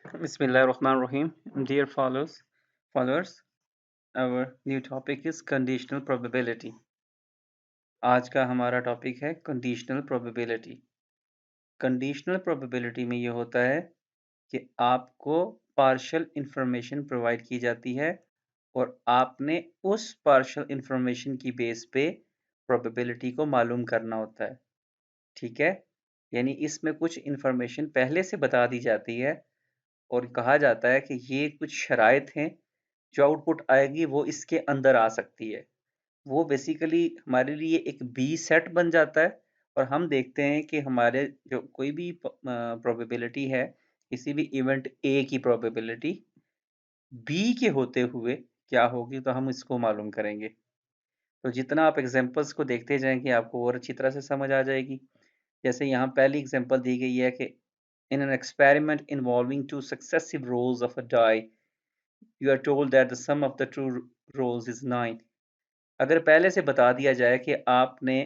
Bismillahirrahmanirrahim. Dear followers, our new topic is conditional probability. आज का हमारा टॉपिक है कंडीशनल प्रोबेबिलिटी। कंडीशनल प्रोबेबिलिटी में ये होता है कि आपको पार्शियल इंफॉर्मेशन प्रोवाइड की जाती है और आपने उस पार्शियल इंफॉर्मेशन की बेस पे प्रोबेबिलिटी को मालूम करना होता है। ठीक है, यानी इसमें कुछ इंफॉर्मेशन पहले से बता दी जाती है और कहा जाता है कि ये कुछ शराइत हैं जो आउटपुट आएगी वो इसके अंदर आ सकती है। वो बेसिकली हमारे लिए एक बी सेट बन जाता है और हम देखते हैं कि हमारे जो कोई भी प्रोबेबिलिटी है, किसी भी इवेंट ए की प्रोबेबिलिटी बी के होते हुए क्या होगी, तो हम इसको मालूम करेंगे। तो जितना आप एग्जांपल्स को देखते जाएंगे आपको और अच्छी तरह से समझ आ जाएगी। जैसे यहाँ पहली एग्जांपल दी गई है कि in an experiment involving two successive rolls of a die, you are told that the sum of the two rolls is 9। अगर पहले से बता दिया जाए कि आपने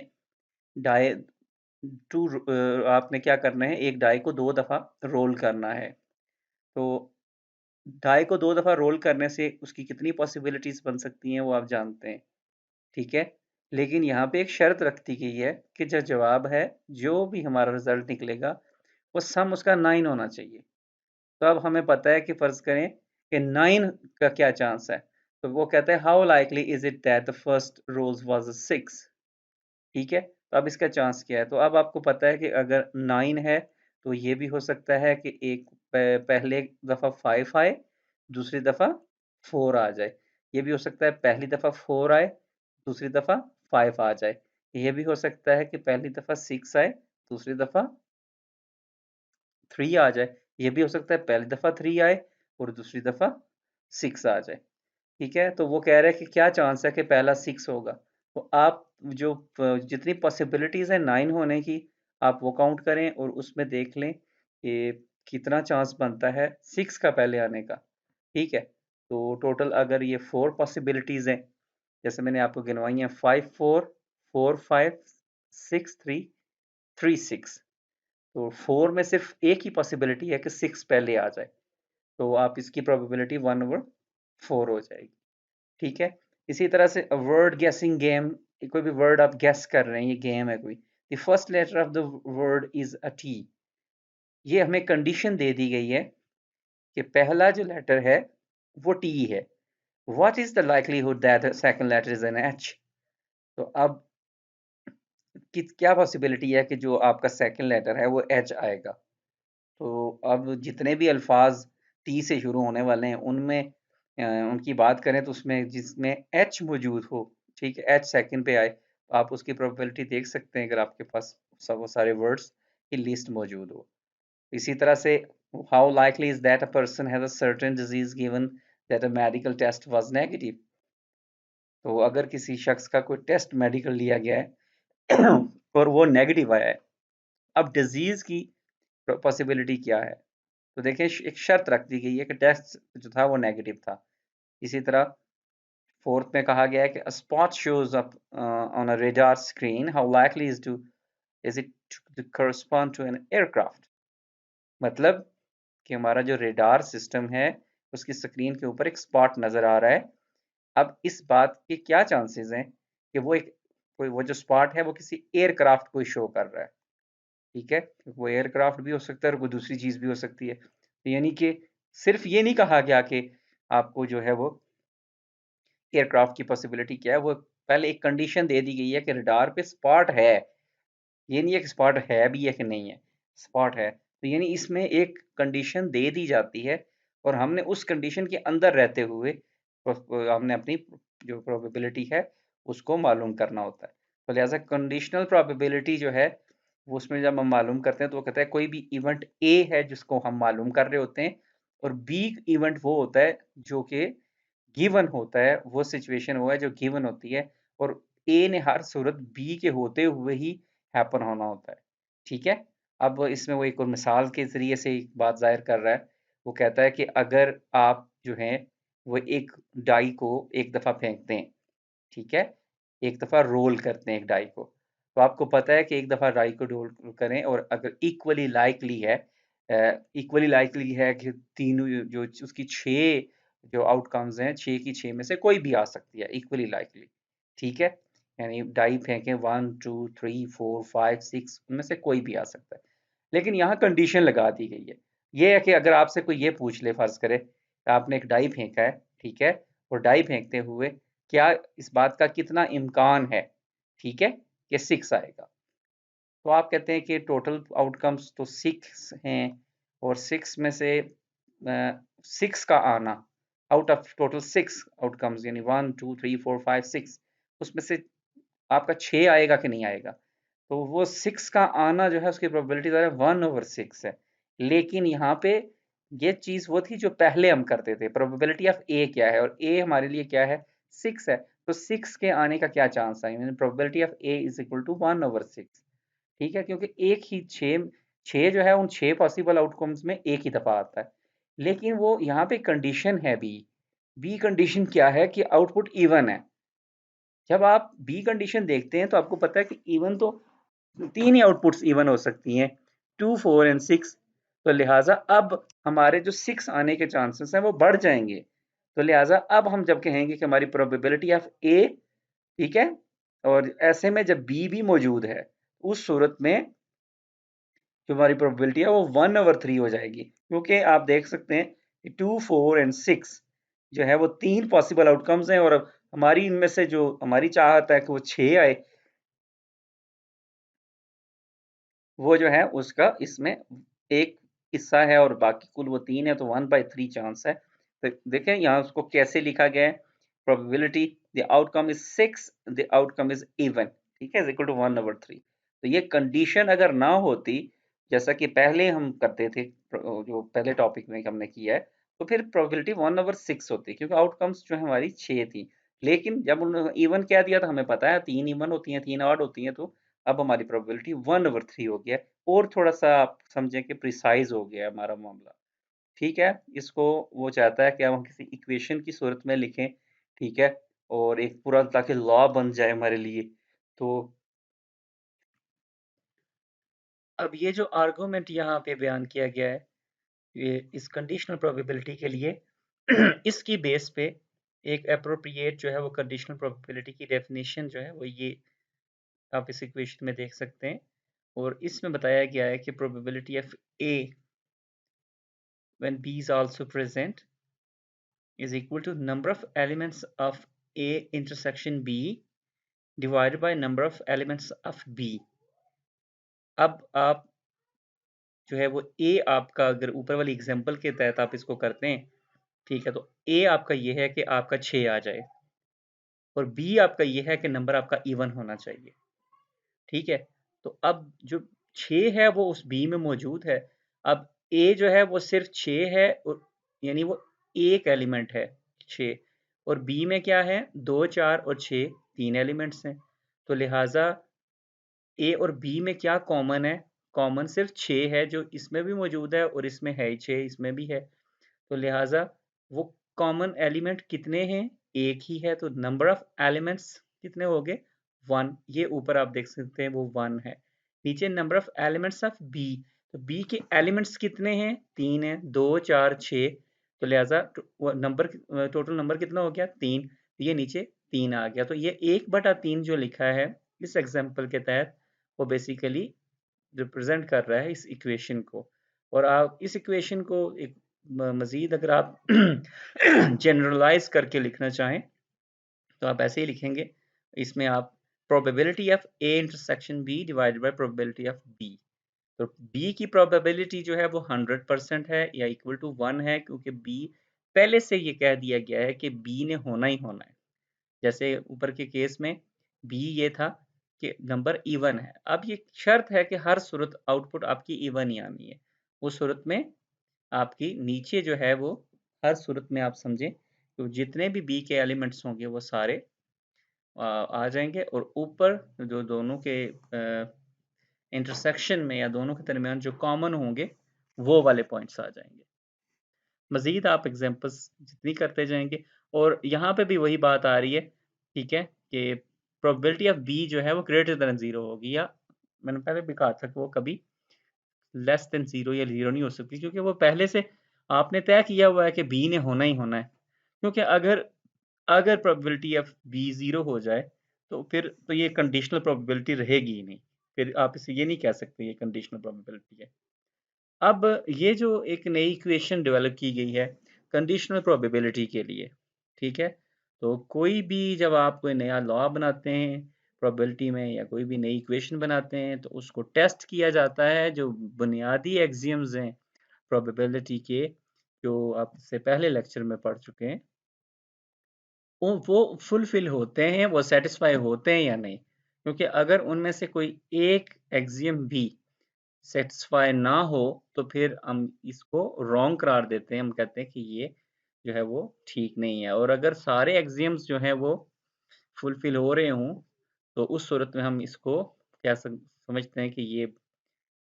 डाई आपने क्या करना है, एक डाई को 2 दफ़ा रोल करना है। तो डाई को 2 दफ़ा रोल करने से उसकी कितनी पॉसिबिलिटीज़ बन सकती हैं वो आप जानते हैं, ठीक है? लेकिन यहाँ पे एक शर्त रखी गई है कि जो जवाब है, जो भी हमारा रिज़ल्ट निकलेगा, वो सम उसका 9 होना चाहिए। तो अब हमें पता है कि फ़र्ज़ करें कि 9 का क्या चांस है? तो वो कहता है how likely is it that the first rolls was a 6। ठीक है? तो अब इसका चांस क्या है? तो अब आपको पता है कि अगर 9 है, तो ये भी हो सकता है कि एक पहले दफ़ा 5 आए, दूसरी दफ़ा 4 आ जाए। ये भी हो सकता है पहली दफ़ा 4 आए, दूसरी दफ़ा 5 आ जाए। ये भी हो सकता है कि पहली दफ़ा 6 आए, दूसरी दफ़ा 3 आ जाए। ये भी हो सकता है पहली दफ़ा 3 आए और दूसरी दफ़ा 6 आ जाए। ठीक है? तो वो कह रहा है कि क्या चांस है कि पहला 6 होगा। तो आप जो जितनी पॉसिबिलिटीज़ हैं 9 होने की, आप वो काउंट करें और उसमें देख लें कि कितना चांस बनता है 6 का पहले आने का। ठीक है? तो टोटल अगर ये 4 पॉसिबिलिटीज़ हैं, जैसे मैंने आपको गिनवाई हैं 5 4 4 5 6 3 3 6। तो 4 में सिर्फ एक ही पॉसिबिलिटी है कि 6 पहले आ जाए। तो आप इसकी प्रोबेबिलिटी 1/4 हो जाएगी। ठीक है? इसी तरह से वर्ड गेसिंग गेम, कोई भी वर्ड आप गेस कर रहे हैं, ये गेम है कोई। The first letter of the word is a T. ये हमें कंडीशन दे दी गई है कि पहला जो लेटर है वो टी है। What is the likelihood that the second letter is an H. तो अब क्या पॉसिबिलिटी है कि जो आपका सेकंड लेटर है वो एच आएगा। तो अब जितने भी अल्फाज टी से शुरू होने वाले हैं उनमें उनकी बात करें तो उसमें जिसमें एच मौजूद हो, ठीक है, एच सेकंड पे आए, तो आप उसकी प्रोबेबिलिटी देख सकते हैं अगर आपके पास सब वो सारे वर्ड्स की लिस्ट मौजूद हो। इसी तरह से how likely is that a person has a certain disease given that a medical test was negative. तो अगर किसी शख्स का कोई टेस्ट मेडिकल लिया गया है और वो नेगेटिव आया है, अब डिजीज की पॉसिबिलिटी क्या है? तो देखिए एक शर्त रख दी गई है कि टेस्ट जो था वो नेगेटिव था। इसी तरह फोर्थ में कहा गया है कि a spot shows up on a radar screen, how likely is it to correspond to an aircraft। मतलब कि हमारा जो रेडार सिस्टम है उसकी स्क्रीन के ऊपर एक स्पॉट नजर आ रहा है। अब इस बात के क्या चांसेस हैं कि वो एक कोई वो जो स्पॉट है वो किसी एयरक्राफ्ट को शो कर रहा है। ठीक है, वो एयरक्राफ्ट भी हो सकता है और कोई दूसरी चीज भी हो सकती है। तो यानी कि सिर्फ ये नहीं कहा गया कि आपको जो है वो एयरक्राफ्ट की पॉसिबिलिटी क्या है, वो पहले एक कंडीशन दे दी गई है कि रडार पे स्पॉट है। ये नहीं है कि स्पॉट है भी है कि नहीं है, स्पॉट है। तो यानी इसमें एक कंडीशन दे दी जाती है और हमने उस कंडीशन के अंदर रहते हुए हमने अपनी जो प्रोबेबिलिटी है उसको मालूम करना होता है। तो लिहाजा कंडीशनल प्रोबेबिलिटी जो है वो उसमें जब हम मालूम करते हैं तो वो कहता है कोई भी इवेंट ए है जिसको हम मालूम कर रहे होते हैं और बी इवेंट वो होता है जो कि गिवन होता है, वो सिचुएशन वो है जो गिवन होती है और ए ने हर सूरत बी के होते हुए ही हैपन होना होता है। ठीक है? अब इसमें वो एक और मिसाल के ज़रिए से एक बात ज़ाहिर कर रहा है। वो कहता है कि अगर आप जो हैं वो एक डाई को एक दफ़ा फेंकते हैं, ठीक है? एक दफ़ा रोल करते हैं एक डाई को। तो आपको पता है कि एक दफ़ा डाई को रोल करें और अगर इक्वली लाइकली है इक्वली लाइकली है कि तीनों जो उसकी 6 जो आउटकम्स हैं 6 की 6 में से कोई भी आ सकती है, इक्वली लाइकली, ठीक है। यानी डाई फेंकें 1 2 3 4 5 6 उनमें से कोई भी आ सकता है। लेकिन यहाँ कंडीशन लगा दी गई है, ये है कि अगर आपसे कोई ये पूछ ले, फर्ज करे आपने एक डाई फेंका है, ठीक है, और डाई फेंकते हुए क्या इस बात का कितना इम्कान है, ठीक है, कि 6 आएगा, तो आप कहते हैं कि टोटल आउटकम्स तो 6 हैं और 6 में से 6 का आना, आउट ऑफ टोटल 6 आउटकम्स यानी 1 2 3 4 5 6, उसमें से आपका 6 आएगा कि नहीं आएगा, तो वो 6 का आना जो है उसकी प्रोबेबिलिटी जो है 1/6 है। लेकिन यहाँ पे ये चीज़ वो थी जो पहले हम करते थे, प्रोबेबिलिटी ऑफ ए क्या है और ए हमारे लिए क्या है, 6 है, तो 6 के आने का क्या चांस है, probability of A is equal to 1/6, ठीक है, क्योंकि एक ही 6 जो है उन 6 पॉसिबल आउटकम्स में एक ही दफा आता है। लेकिन वो यहाँ पे कंडीशन है बी कंडीशन क्या है कि आउटपुट इवन है। जब आप बी कंडीशन देखते हैं तो आपको पता है कि इवन तो 3 ही आउटपुट्स इवन हो सकती हैं, 2 4 एंड 6, तो लिहाजा अब हमारे जो 6 आने के चांसेस हैं वो बढ़ जाएंगे। तो लिहाजा अब हम जब कहेंगे कि हमारी प्रोबेबिलिटी ऑफ ए, ठीक है, और ऐसे में जब बी भी मौजूद है, उस सूरत में जो हमारी प्रोबेबिलिटी है वो 1/3 हो जाएगी, क्योंकि आप देख सकते हैं कि 2 4 एंड 6 जो है वो 3 पॉसिबल आउटकम्स हैं और हमारी इनमें से जो हमारी चाहत है कि वो 6 आए, वो जो है उसका इसमें एक हिस्सा है और बाकी कुल वो 3 है, तो 1/3 चांस है। तो देखें यहाँ उसको कैसे लिखा गया है, probability the outcome is 6 the outcome is even, ठीक है, इज इक्वल टू 1/3। तो ये कंडीशन अगर ना होती, जैसा कि पहले हम करते थे, जो पहले टॉपिक में हमने किया है, तो फिर प्रोबेबिलिटी 1/6 होती, क्योंकि आउटकम्स जो है हमारी 6 थी। लेकिन जब उन्होंने इवन कह दिया तो हमें पता है 3 इवन होती हैं, 3 ऑड होती हैं, तो अब हमारी प्रोबेबिलिटी 1/3 हो गया है और थोड़ा-सा आप समझें कि प्रिसाइज़ हो गया है हमारा मामला। ठीक है? इसको वो चाहता है कि हम किसी इक्वेशन की सूरत में लिखें, ठीक है? और एक पूरा ताकि लॉ बन जाए हमारे लिए। तो अब ये जो आर्गुमेंट यहाँ पे बयान किया गया है, ये इस कंडीशनल प्रोबेबिलिटी के लिए इसकी बेस पे एक एप्रोप्रिएट जो है वो कंडीशनल प्रोबेबिलिटी की डेफिनिशन जो है वो ये आप इस इक्वेशन में देख सकते हैं। और इसमें बताया गया है कि probability of A when b is also present is equal to number of elements of A intersection B divided by number of elements of B। अब आप जो है वो A आपका अगर ऊपर वाली एग्जांपल के तहत आप इसको करते हैं, ठीक है, तो A आपका ये है कि आपका 6 आ जाए और B आपका ये है कि नंबर आपका इवन होना चाहिए, ठीक है। तो अब जो 6 है वो उस B में मौजूद है। अब A जो है वो सिर्फ 6 है और यानी वो एक एलिमेंट है 6, और B में क्या है 2 4 और 6 3 एलिमेंट्स हैं। तो लिहाजा A और B में क्या कॉमन है, कॉमन सिर्फ 6 है जो इसमें भी मौजूद है और इसमें है 6, इसमें भी है। तो लिहाजा वो कॉमन एलिमेंट कितने हैं, एक ही है, तो नंबर ऑफ एलिमेंट्स कितने हो गए 1, ये ऊपर आप देख सकते हैं वो 1 है। नीचे number of elements of B, तो बी के एलिमेंट्स कितने हैं 3 है, 2 4 6, तो लिहाजा नंबर टोटल नंबर कितना हो गया 3, तो ये नीचे 3 आ गया। तो ये 1/3 जो लिखा है इस एग्जाम्पल के तहत वो बेसिकली रिप्रेजेंट कर रहा है इस इक्वेशन को। और आप इस इक्वेशन को एक मज़ीद अगर आप जनरलाइज करके लिखना चाहें तो आप ऐसे ही लिखेंगे, इसमें आप probability of A intersection B divided by probability of B. तो बी की प्रोबेबिलिटी जो है वो 100% है या इक्वल टू 1 है, क्योंकि बी पहले से ये कह दिया गया है कि बी ने होना ही होना है। जैसे ऊपर के केस में बी ये था कि नंबर इवन है। अब ये शर्त है कि हर सूरत आउटपुट आपकी इवन ही आनी है। उस सूरत में आपकी नीचे जो है वो हर सूरत में आप समझें तो जितने भी बी के एलिमेंट्स होंगे वो सारे आ जाएंगे और ऊपर जो दोनों के इंटरसेक्शन में या दोनों के दरमियान जो कॉमन होंगे वो वाले पॉइंट्स आ जाएंगे। मजीद आप एग्जांपल्स जितनी करते जाएंगे और यहाँ पे भी वही बात आ रही है, ठीक है, कि प्रोबेबिलिटी ऑफ बी जो है वो ग्रेटर देन 0 होगी, या मैंने पहले भी कहा था कि वो कभी लेस देन 0 या 0 नहीं हो सकती, क्योंकि वो पहले से आपने तय किया हुआ है कि बी ने होना ही होना है। क्योंकि अगर अगर प्रोबेबिलिटी ऑफ बी 0 हो जाए, तो फिर तो ये कंडीशनल प्रोबेबिलिटी रहेगी ही नहीं। फिर आप इसे ये नहीं कह सकते ये कंडीशनल प्रोबेबिलिटी है। अब ये जो एक नई इक्वेशन डेवलप की गई है कंडीशनल प्रोबेबिलिटी के लिए, ठीक है? तो कोई भी जब आप कोई नया लॉ बनाते हैं प्रोबेबिलिटी में, या कोई भी नई इक्वेशन बनाते हैं, तो उसको टेस्ट किया जाता है। जो बुनियादी एक्सियम्स हैं प्रोबेबिलिटी के, जो आप इससे पहले लेक्चर में पढ़ चुके हैं, वो फुलफिल होते हैं, वो सेटिस्फाई होते हैं या नहीं। क्योंकि अगर उनमें से कोई एक एक्सियम भी सेटिस्फाई ना हो, तो फिर हम इसको रॉन्ग करार देते हैं। हम कहते हैं कि ये जो है वो ठीक नहीं है। और अगर सारे एक्सियम्स जो हैं वो फुलफिल हो रहे हों, तो उस सूरत में हम इसको क्या समझते हैं कि ये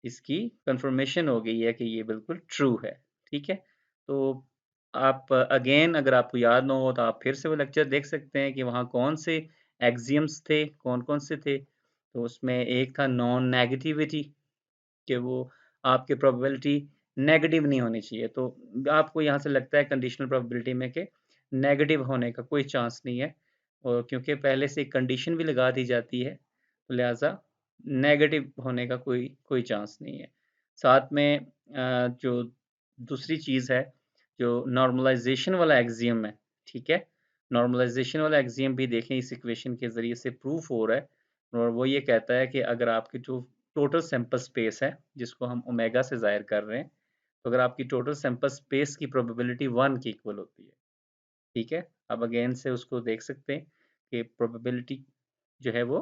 इसकी कंफर्मेशन हो गई है कि ये बिल्कुल ट्रू है। ठीक है? तो आप अगेन अगर आपको याद ना हो, तो आप फिर से वो लेक्चर देख सकते हैं कि वहाँ कौन से एक्सियम्स थे, कौन-कौन से थे। तो उसमें एक था नॉन नेगेटिविटी, कि वो आपकी प्रोबेबिलिटी नेगेटिव नहीं होनी चाहिए। तो आपको यहाँ से लगता है कंडीशनल प्रोबेबिलिटी में कि नेगेटिव होने का कोई चांस नहीं है, और क्योंकि पहले से एक कंडीशन भी लगा दी जाती है, तो लिहाजा नेगेटिव होने का कोई कोई चांस नहीं है। साथ में जो दूसरी चीज़ है, जो नॉर्मलाइजेशन वाला एक्सियम है, ठीक है? नॉर्मलाइजेशन वाला एक्सियम भी देखें इस इक्वेशन के ज़रिए से प्रूफ हो रहा है, और वो ये कहता है कि अगर आपकी जो टोटल सैंपल स्पेस है, जिसको हम ओमेगा से ज़ाहिर कर रहे हैं, तो अगर आपकी टोटल सैंपल स्पेस की प्रोबेबिलिटी 1 के इक्वल होती है, ठीक है? अब अगेन से उसको देख सकते हैं कि प्रोबेबिलिटी जो है वो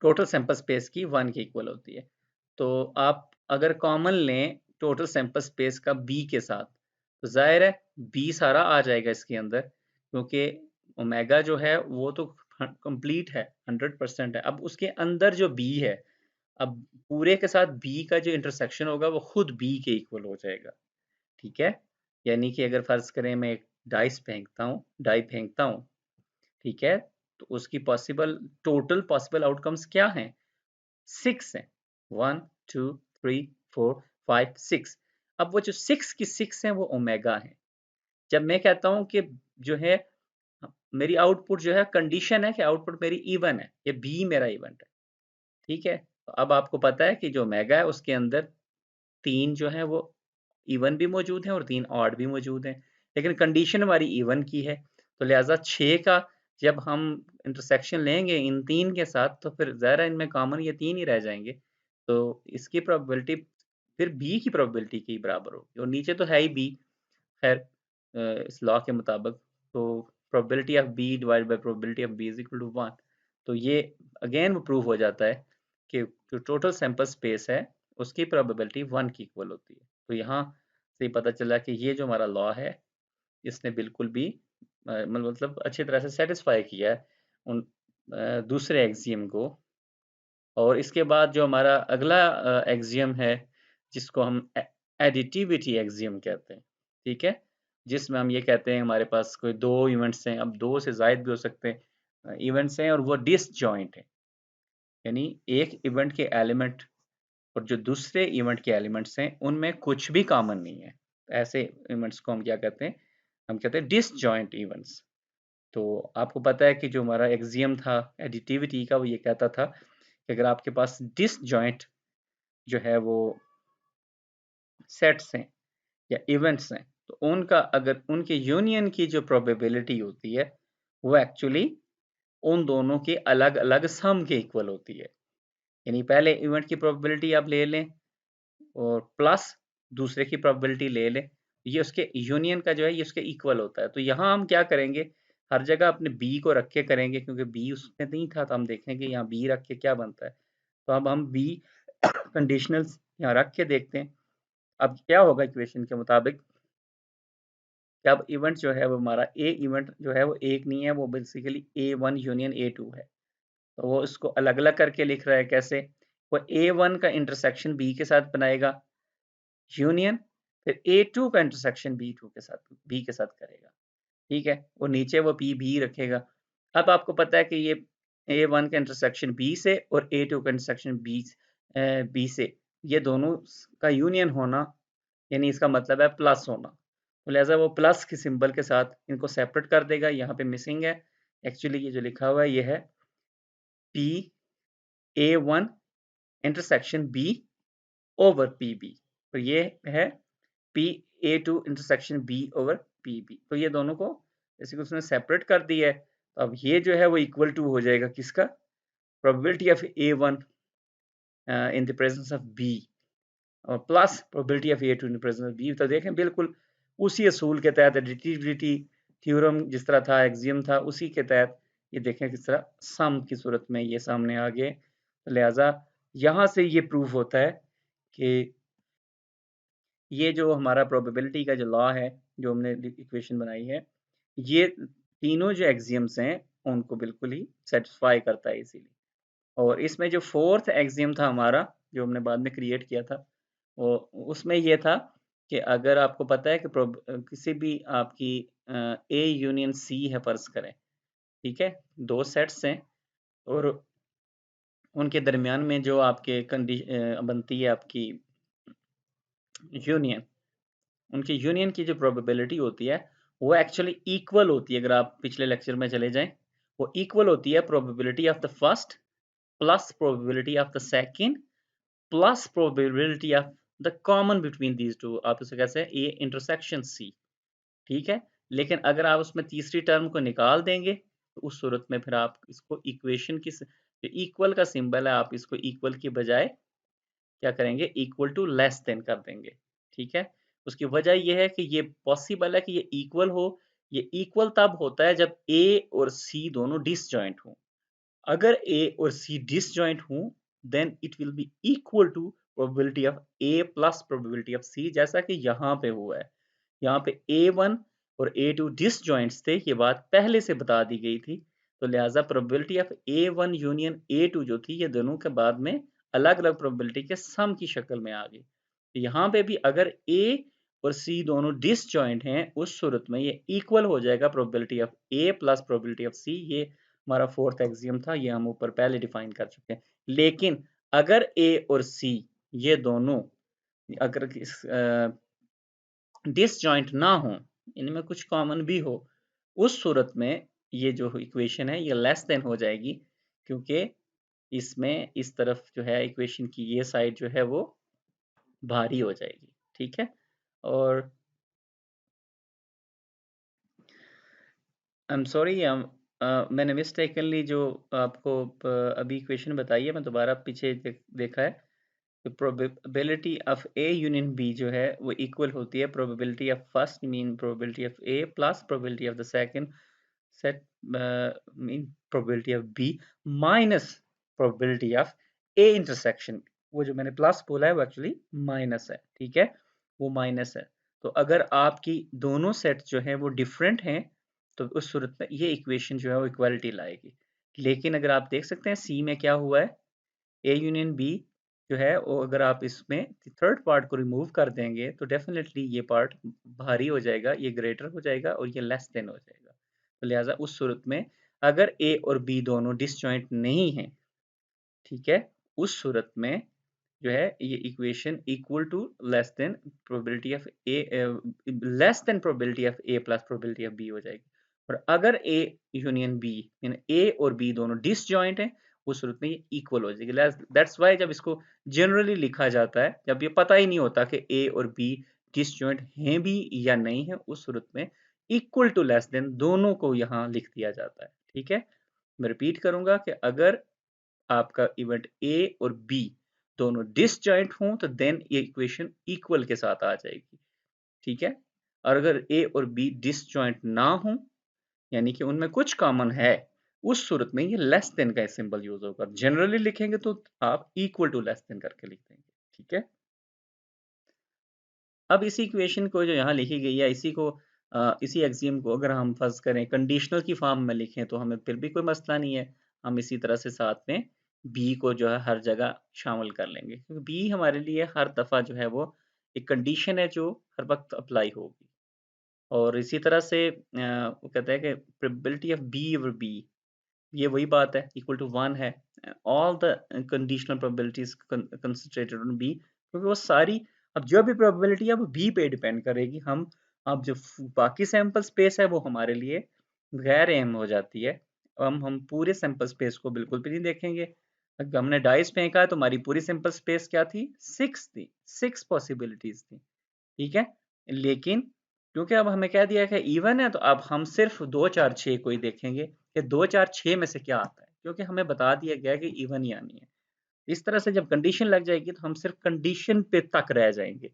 टोटल सैंपल स्पेस की 1 के इक्वल होती है। तो आप अगर कॉमन लें टोटल सैंपल स्पेस का बी के साथ, तो ज़ाहिर है बी सारा आ जाएगा इसके अंदर, क्योंकि ओमेगा जो है वो तो कंप्लीट है, 100% है। अब उसके अंदर जो बी है, अब पूरे के साथ बी का जो इंटरसेक्शन होगा वो खुद बी के इक्वल हो जाएगा, ठीक है? यानी कि अगर फर्ज करें मैं एक डाई फेंकता हूँ, ठीक है? तो उसकी टोटल पॉसिबल आउटकम्स क्या हैं? 6 हैं। 1, 2, 3, 4, 5, 6। अब वो जो 6 की 6 हैं वो ओमेगा हैं। जब मैं कहता हूँ कि जो है मेरी आउटपुट जो है कंडीशन है कि आउटपुट मेरी इवन है, ये बी मेरा इवेंट है, ठीक है? तो अब आपको पता है कि जो ओमेगा है उसके अंदर 3 जो हैं वो इवन भी मौजूद हैं और 3 ऑड भी मौजूद हैं। लेकिन कंडीशन हमारी इवन की है, तो लिहाज़ा 6 का जब हम इंटरसेक्शन लेंगे इन 3 के साथ, तो फिर ज़ाहिर है इनमें कॉमन ये 3 ही रह जाएँगे। तो इसकी प्रोबेबिलिटी फिर बी की प्रोबेबिलिटी के बराबर होगी, और नीचे तो है ही बी, खैर इस लॉ के मुताबिक। तो probability of B divided by probability of B is equal to 1। तो ये अगेन वो प्रूव हो जाता है कि जो टोटल सैंपल स्पेस है, उसकी प्रोबेबिलिटी 1 की इक्वल होती है। तो यहाँ से ही पता चला कि ये जो हमारा लॉ है, इसने बिल्कुल भी मतलब अच्छी तरह से सैटिस्फाई किया है उन दूसरे एक्सियम को। और इसके बाद जो हमारा अगला एक्सियम है, जिसको हम एडिटिविटी एक्सियम कहते हैं, ठीक है? जिसमें हम ये कहते हैं हमारे पास कोई 2 इवेंट्स हैं, अब 2 से ज़ायद भी हो सकते हैं इवेंट्स हैं, और वो डिसजॉइंट हैं। यानी एक इवेंट के एलिमेंट और जो दूसरे इवेंट के एलिमेंट्स हैं, उनमें कुछ भी कॉमन नहीं है। ऐसे इवेंट्स को हम क्या कहते हैं? हम कहते हैं डिसजॉइंट इवेंट्स। तो आपको पता है कि जो हमारा एक्सियम था एडिटिविटी का, वो ये कहता था कि अगर आपके पास डिसजॉइंट जो है वो सेट्स हैं या इवेंट्स हैं, तो उनका अगर उनके यूनियन की जो प्रोबेबिलिटी होती है, वो एक्चुअली उन दोनों के अलग-अलग सम के इक्वल होती है। यानी पहले इवेंट की प्रोबेबिलिटी आप ले लें और प्लस दूसरे की प्रोबेबिलिटी ले लें, ये उसके यूनियन का जो है ये उसके इक्वल होता है। तो यहाँ हम क्या करेंगे, हर जगह अपने बी को रख के करेंगे, क्योंकि बी उसमें नहीं था, तो हम देखेंगे यहाँ बी रख के क्या बनता है। तो अब हम बी कंडीशनल्स यहाँ रख के देखते हैं। अब क्या होगा इक्वेशन के मुताबिक कि अब इवेंट जो है वो हमारा ए इवेंट जो है वो एक नहीं है, वो बेसिकली A1 यूनियन A2 है। तो वो इसको अलग-अलग करके लिख रहा है कैसे? वो A1 का इंटरसेक्शन B के साथ बनाएगा यूनियन, फिर A2 का इंटरसेक्शन B के साथ करेगा, ठीक है? और नीचे वो P भी रखेगा। अब आपको पता है कि ये A1 का इंटरसेक्शन B से और A2 का इंटरसेक्शन B से ये दोनों का यूनियन होना, यानी इसका मतलब है प्लस होना। तो लिहाजा वो प्लस के सिंबल के साथ इनको सेपरेट कर देगा। यहाँ पे मिसिंग है, एक्चुअली ये जो लिखा हुआ है ये है PA1 intersection B over PB। तो ये है PA2 intersection B over PB। तो ये दोनों को जैसे कि उसने सेपरेट कर दिया है, तो अब ये जो है वो इक्वल टू हो जाएगा किसका, probability of A1 in the presence of B और plus probability of A2 in the presence of B। तो देखें बिल्कुल उसी असूल के तहत, एडिटिविटी थ्योरम जिस तरह था, एक्सियम था, उसी के तहत ये देखें किस तरह सम की सूरत में ये सामने आ गए। तो लिहाजा यहाँ से ये प्रूफ होता है कि ये जो हमारा प्रोबेबिलिटी का जो लॉ है, जो हमने इक्वेशन बनाई है, ये तीनों जो एक्सियम्स हैं उनको बिल्कुल ही सेटिस्फाई करता है इसीलिए। और इसमें जो फोर्थ एक्सियम था हमारा, जो हमने बाद में क्रिएट किया था, वो उसमें ये था कि अगर आपको पता है कि किसी भी आपकी ए यूनियन सी है फर्ज करें, ठीक है, दो सेट्स हैं और उनके दरमियान में जो आपके बनती है आपकी यूनियन, उनकी यूनियन की जो प्रोबेबिलिटी होती है वो एक्चुअली इक्वल होती है। अगर आप पिछले लेक्चर में चले जाएं, वो इक्वल होती है probability of the first plus probability of the second plus probability of the common between these two. आप इसे कैसे, ए इंटरसेक्शन सी, ठीक है। लेकिन अगर आप उसमें तीसरी टर्म को निकाल देंगे तो उस सूरत में फिर आप इसको इक्वेशन की इक्वल का सिंबल है, आप इसको इक्वल की बजाय क्या करेंगे, इक्वल टू लेस देन कर देंगे, ठीक है। उसकी वजह यह है कि ये पॉसिबल है कि ये इक्वल हो। ये इक्वल तब होता है जब ए और सी दोनों डिसजॉइंट हों। अगर ए और सी डिसजॉइंट हों then it will be equal to probability of A plus probability of C, जैसा कि यहाँ पे हुआ है। यहाँ पे A1 और A2 डिसजॉइंट्स थे, ये बात पहले से बता दी गई थी। तो लिहाजा probability of A1 union A2 जो थी, ये दोनों के बाद में अलग अलग प्रोबेबिलिटी के सम की शक्ल में आ गई। तो यहाँ पे भी अगर A और C दोनों डिसजॉइंट हैं, उस सूरत में ये इक्वल हो जाएगा probability of A plus probability of C। ये हमारा फोर्थ एक्सियम था, ये हम ऊपर पहले डिफाइन कर चुके हैं। लेकिन अगर A और C ये दोनों अगर डिसजॉइंट ना हो, इनमें कुछ कॉमन भी हो, उस सूरत में ये जो इक्वेशन है ये लेस देन हो जाएगी, क्योंकि इसमें इस तरफ जो है इक्वेशन की ये साइड जो है वो भारी हो जाएगी, ठीक है। और आई एम सॉरी, मैंने मिस्टेकनली जो आपको अभी इक्वेशन बताई है, मैं दोबारा पीछे देखा है। तो probability of A union B जो है वो इक्वल होती है probability of first mean probability of A plus probability of the second set mean probability of B minus probability of A intersection. वो जो मैंने प्लस बोला है वो एक्चुअली माइनस है, ठीक है, वो माइनस है। तो अगर आपकी दोनों सेट जो है वो डिफरेंट हैं, तो उस सूरत में ये इक्वेशन जो है वो इक्वालिटी लाएगी। लेकिन अगर आप देख सकते हैं सी में क्या हुआ है, ए यूनियन बी जो है वो अगर आप इसमें थर्ड पार्ट को रिमूव कर देंगे तो डेफिनेटली ये पार्ट भारी हो जाएगा, ये ग्रेटर हो जाएगा और ये लेस देन हो जाएगा। तो लिहाजा उस सूरत में अगर ए और बी दोनों डिसजॉइंट नहीं हैं, ठीक है, उस सूरत में जो है ये equation equal to less than probability of A, less than probability of A plus probability of B हो जाएगी। और अगर ए यूनियन बी यानी ए और बी दोनों डिसजॉइंट हैं, उस सूरत में ये इक्वल हो जाएगी। दैट्स वाई जब इसको जनरली लिखा जाता है, जब ये पता ही नहीं होता कि ए और बी डिसजॉइंट हैं भी या नहीं है, उस सूरत में इक्वल टू लेस देन दोनों को यहाँ लिख दिया जाता है, ठीक है। मैं रिपीट करूंगा कि अगर आपका इवेंट ए और बी दोनों डिसजॉइंट हों तो देन ये इक्वेशन इक्वल के साथ आ जाएगी, ठीक है। और अगर ए और बी डिसजॉइंट ना हो, यानी कि उनमें कुछ कॉमन है, उस सूरत में ये लेस देन का सिंबल यूज होगा। जनरली लिखेंगे तो आप इक्वल टू लेस देन करके लिख देंगे, ठीक है। अब इसी इक्वेशन को जो यहाँ लिखी गई है, इसी को इसी एक्सियम को अगर हम फर्ज करें कंडीशनल की फॉर्म में लिखें तो हमें फिर भी कोई मसला नहीं है। हम इसी तरह से साथ में बी को जो है हर जगह शामिल कर लेंगे, क्योंकि बी हमारे लिए हर दफ़ा जो है वो एक कंडीशन है जो हर वक्त अप्लाई होगी। और इसी तरह से वो कहते हैं कि probability of B over B, ये वही बात है, इक्वल टू 1 है। All the conditional probabilities concentrated on B क्योंकि वो सारी अब जो भी प्रोबेबिलिटी है वो बी पे डिपेंड करेगी। हम अब जो बाकी सैंपल स्पेस है वो हमारे लिए गैर अहम हो जाती है। हम पूरे सैंपल स्पेस को बिल्कुल भी नहीं देखेंगे। अगर हमने डाइस फेंका है तो हमारी पूरी सैंपल स्पेस क्या थी? 6 थी, 6 पॉसिबिलिटीज थी, ठीक है। लेकिन क्योंकि अब हमें कह दिया कि इवन है तो अब हम सिर्फ 2 4 6 को ही देखेंगे कि 2 4 6 में से क्या आता है, क्योंकि हमें बता दिया गया है कि इवन ही आनी है। इस तरह से जब कंडीशन लग जाएगी तो हम सिर्फ कंडीशन पे तक रह जाएंगे,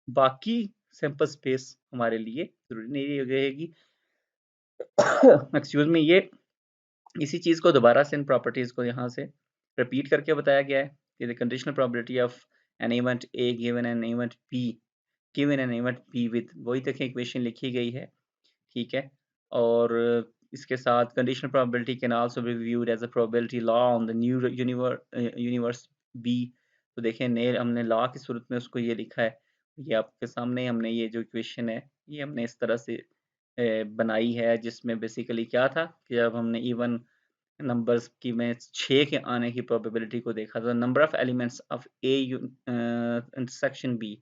बाकी सैंपल स्पेस हमारे लिए जरूरी नहीं रहेगी। एक्सक्यूज मी, ये इसी चीज को दोबारा से इन प्रॉपर्टीज को यहाँ से रिपीट करके बताया गया है कि the conditional probability of an event A given an event be given an event be with, वही देखें इक्वेशन लिखी गई है, ठीक है। और इसके साथ conditional probability can also be viewed as a probability law on the new universe B. तो देखें नए हमने लॉ की सूरत में उसको ये लिखा है, ये आपके सामने हमने ये जो इक्वेशन है ये हमने इस तरह से बनाई है, जिसमें बेसिकली क्या था कि जब हमने इवन नंबर्स की में 6 के आने की प्रोबेबिलिटी को देखा तो number of elements of A intersection B,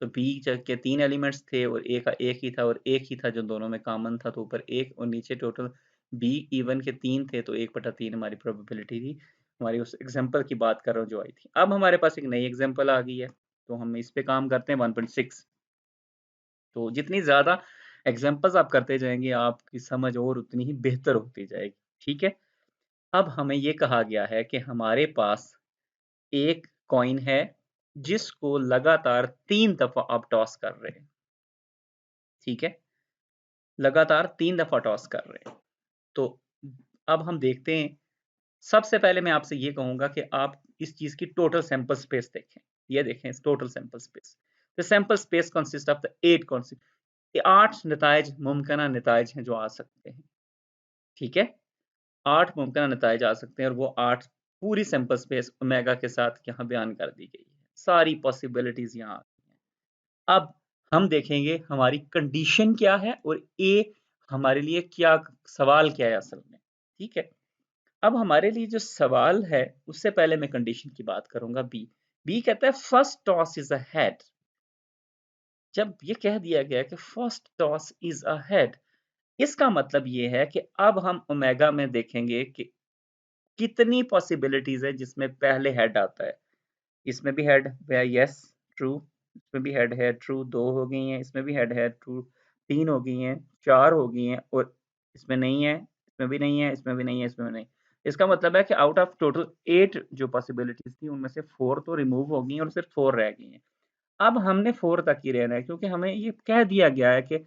तो बी के 3 एलिमेंट्स थे और ए का एक ही था, और एक ही था जो दोनों में कॉमन था, तो ऊपर एक और नीचे टोटल बी इवन के 3 थे, तो 1/3 हमारी प्रोबेबिलिटी थी। हमारी उस एग्जांपल की बात कर रहा हूँ जो आई थी। अब हमारे पास एक नई एग्जांपल आ गई है, तो हम इस पे काम करते हैं 1.6। तो जितनी ज़्यादा एग्जांपल्स आप करते जाएंगे आपकी समझ और उतनी ही बेहतर होती जाएगी, ठीक है। अब हमें ये कहा गया है कि हमारे पास एक कॉइन है जिसको लगातार 3 दफा आप टॉस कर रहे हैं, ठीक है, लगातार 3 दफा टॉस कर रहे हैं। तो अब हम देखते हैं, सबसे पहले मैं आपसे ये कहूंगा कि आप इस चीज की टोटल सैंपल स्पेस देखें। ये देखें total sample space, the sample space consist of the 8 concept, 8 नताइज मुमकिन नताइज हैं जो आ सकते हैं, ठीक है। 8 मुमकिन नताइज आ सकते हैं और वो 8 पूरी सैंपल स्पेस ओमेगा के साथ यहाँ बयान कर दी गई है, सारी पॉसिबिलिटीज यहाँ आ गई हैं। अब हम देखेंगे हमारी कंडीशन क्या है और ए हमारे लिए क्या सवाल क्या है असल में, ठीक है। अब हमारे लिए जो सवाल है उससे पहले मैं कंडीशन की बात करूंगा। बी बी कहता है first toss is a head. जब ये कह दिया गया कि first toss is a head, इसका मतलब ये है कि अब हम ओमेगा में देखेंगे कि कितनी पॉसिबिलिटीज है जिसमें पहले हेड आता है। इसमें भी हेड है, यस ट्रू। इसमें भी हेड है, ट्रू। 2 हो गई हैं, इसमें भी हेड है, ट्रू। 3 हो गई हैं, 4 हो गई हैं, और इसमें नहीं है, इसमें भी नहीं है, इसमें भी नहीं है, इसमें भी नहीं। इसका मतलब है कि आउट ऑफ टोटल 8 जो पॉसिबिलिटीज थी उनमें से 4 तो रिमूव हो गई हैं और सिर्फ 4 रह गई हैं। अब हमने 4 तक ही रहना है क्योंकि हमें ये कह दिया गया है कि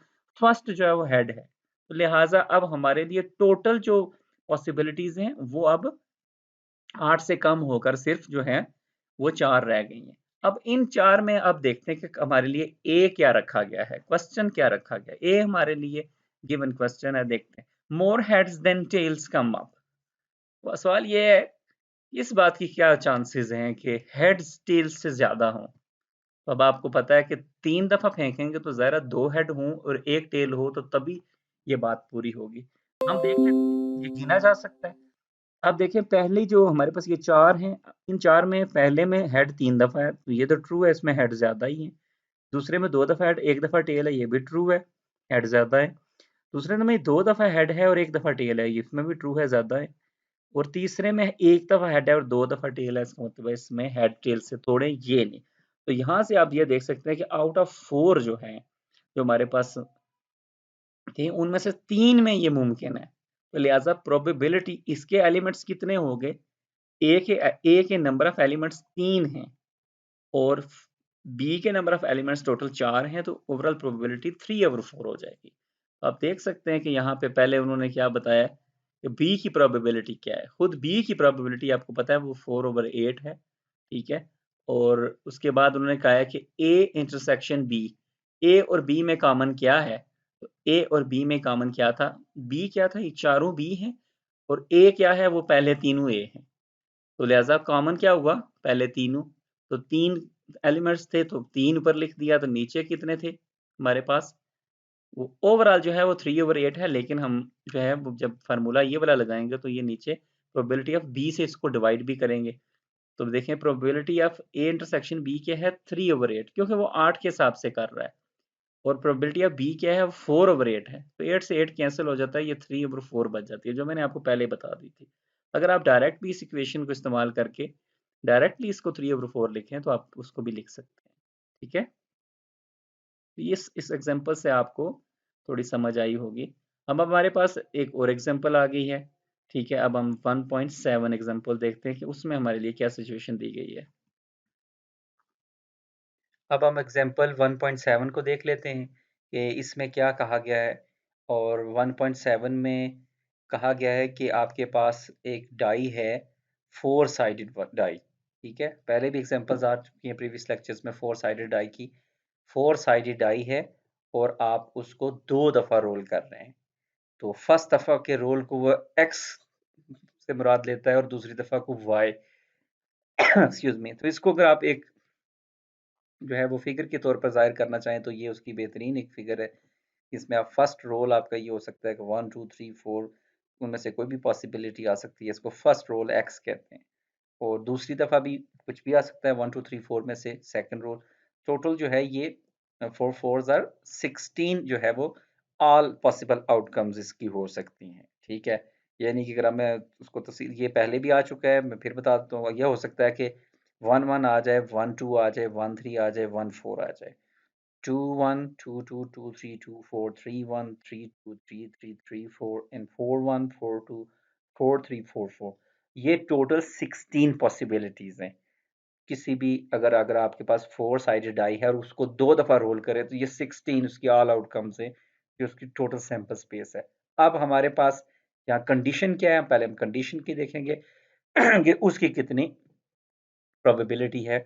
फर्स्ट जो है वो हेड है, तो लिहाजा अब हमारे लिए टोटल जो पॉसिबिलिटीज हैं वो अब 8 से कम होकर सिर्फ जो है वो 4 रह गई हैं। अब इन 4 में अब देखते हैं कि हमारे लिए ए क्या रखा गया है, क्वेश्चन क्या रखा गया है। ए हमारे लिए गिवन क्वेश्चन है, देखते हैं। More heads then tails come up. सवाल ये है, इस बात की क्या चांसेस हैं कि हेड्स टेल्स से ज्यादा हों। तो अब आपको पता है कि 3 दफा फेंकेंगे तो जरा 2 हेड हों और 1 टेल हो तो तभी ये बात पूरी होगी। हम देख लेते हैं, ये गिना जा सकता है। अब देखिए पहली जो हमारे पास ये 4 हैं, इन 4 में पहले में हेड 3 दफा है तो ये तो ट्रू है, इसमें हेड ज्यादा ही है। दूसरे में 2 दफा हेड 1 दफा टेल है, ये भी ट्रू है, हेड ज्यादा है। दूसरे में 2 दफा हेड है और 1 दफा टेल है, इसमें भी ट्रू है, ज्यादा है। और तीसरे में 1 दफा हेड है और 2 दफा टेल है, इसका मतलब इसमें हेड टेल से थोड़े ये नहीं। तो यहाँ से आप ये देख सकते हैं कि आउट ऑफ 4 जो है जो हमारे पास थे उनमें से 3 में ये मुमकिन है, तो लिहाजा प्रोबेबिलिटी इसके एलिमेंट्स कितने हो गए, ए के नंबर ऑफ एलिमेंट्स 3 हैं और बी के नंबर ऑफ एलिमेंट्स टोटल 4 हैं, तो ओवरऑल प्रोबेबिलिटी 3/4 हो जाएगी। तो आप देख सकते हैं कि यहाँ पे पहले उन्होंने क्या बताया कि बी की प्रोबेबिलिटी क्या है। खुद बी की प्रोबेबिलिटी आपको पता है वो 4/8 है, ठीक है। और उसके बाद उन्होंने कहा है कि ए इंटरसेक्शन बी, ए और बी में कॉमन क्या है, तो ए और बी में कॉमन क्या था, बी क्या था, ये चारों बी हैं, और ए क्या है, वो पहले तीनों ए हैं। तो लिहाजा कॉमन क्या हुआ, पहले तीनों, तो 3 एलिमेंट्स थे तो 3 ऊपर लिख दिया, तो नीचे कितने थे हमारे पास, वो ओवरऑल जो है वो 3/8 है। लेकिन हम जो है वो जब फार्मूला ये वाला लगाएंगे तो ये नीचे प्रोबेबिलिटी ऑफ बी से इसको डिवाइड भी करेंगे, तो देखें probability of A intersection B क्या है 3/8, क्योंकि वो 8 के हिसाब से कर रहा है, और प्रोबेबिलिटी ऑफ बी क्या है 4/8 है, तो 8 से 8 कैंसिल हो जाता है, ये 3/4 बच जाती है, जो मैंने आपको पहले बता दी थी। अगर आप डायरेक्ट भी इस इक्वेशन को इस्तेमाल करके डायरेक्टली इसको 3/4 लिखें तो आप उसको भी लिख सकते हैं। ठीक है, इस एग्जांपल से आपको थोड़ी समझ आई होगी। अब हमारे पास एक और एग्जांपल आ गई है। ठीक है, अब हम 1.7 एग्जांपल देखते हैं कि उसमें हमारे लिए क्या सिचुएशन दी गई है। अब हम एग्जांपल 1.7 को देख लेते हैं कि इसमें क्या कहा गया है। और 1.7 में कहा गया है कि आपके पास एक डाई है, 4 साइडेड डाई। ठीक है, पहले भी एग्जांपल्स आ चुकी हैं प्रीवियस लेक्चर्स में 4 साइडेड डाई की। 4 साइडेड डाई है और आप उसको 2 दफ़ा रोल कर रहे हैं। तो फर्स्ट दफ़ा के रोल को वो एक्स से मुराद लेता है और दूसरी दफ़ा को वाई। Excuse me. तो इसको अगर आप एक जो है वो फिगर के तौर पर जाहिर करना चाहें तो ये उसकी बेहतरीन एक फिगर है। इसमें आप फर्स्ट रोल आपका ये हो सकता है कि 1 2 3 4, उनमें से कोई भी पॉसिबिलिटी आ सकती है, इसको फर्स्ट रोल एक्स कहते हैं। और दूसरी दफ़ा भी कुछ भी आ सकता है 1 2 3 4 में से सेकंड रोल। टोटल जो है ये 4 4s आर 16 जो है वो ऑल पॉसिबल आउटकम्स इसकी हो सकती हैं। ठीक है, यानी कि अगर मैं उसको तफसील, ये पहले भी आ चुका है, मैं फिर बता देता हूँ। यह हो सकता है कि 1 1 आ जाए, 1 2 आ जाए, 1 3 आ जाए, 1 4 आ जाए, 2 1 2 2 2 3 2 4 3 1 3 2 3 3 3 4 and 4 1 4 2 4 3 4 4। ये टोटल 16 पॉसिबिलिटीज हैं। किसी भी अगर अगर आपके पास 4 साइडेड डाई है और उसको 2 दफ़ा रोल करें तो ये 16 उसकी ऑल आउटकम्स हैं, ये उसकी टोटल सैंपल स्पेस है। अब हमारे पास यहाँ कंडीशन क्या है, पहले हम कंडीशन की देखेंगे कि उसकी कितनी प्रोबेबिलिटी है।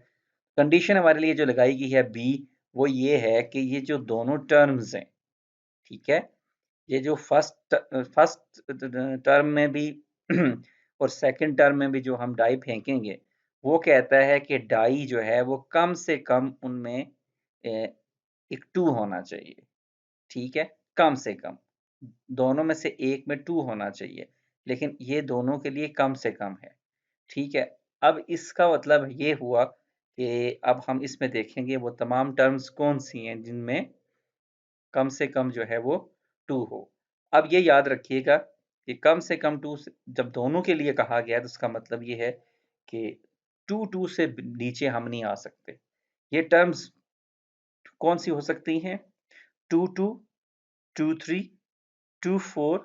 कंडीशन हमारे लिए जो लगाई गई है बी, वो ये है कि ये जो दोनों टर्म्स हैं, ठीक है, ये जो फर्स्ट टर्म में भी और सेकंड टर्म में भी जो हम डाई फेंकेंगे, वो कहता है कि डाई जो है वो कम से कम उनमें एक 2 होना चाहिए। ठीक है, कम से कम दोनों में से एक में 2 होना चाहिए, लेकिन ये दोनों के लिए कम से कम है। ठीक है, अब इसका मतलब ये हुआ कि अब हम इसमें देखेंगे वो तमाम टर्म्स कौन सी हैं जिनमें कम से कम जो है वो 2 हो। अब ये याद रखिएगा कि कम से कम 2 से जब दोनों के लिए कहा गया है तो उसका मतलब ये है कि 2 2 से नीचे हम नहीं आ सकते। ये टर्म्स कौन सी हो सकती हैं? 2 2 2 3 2 4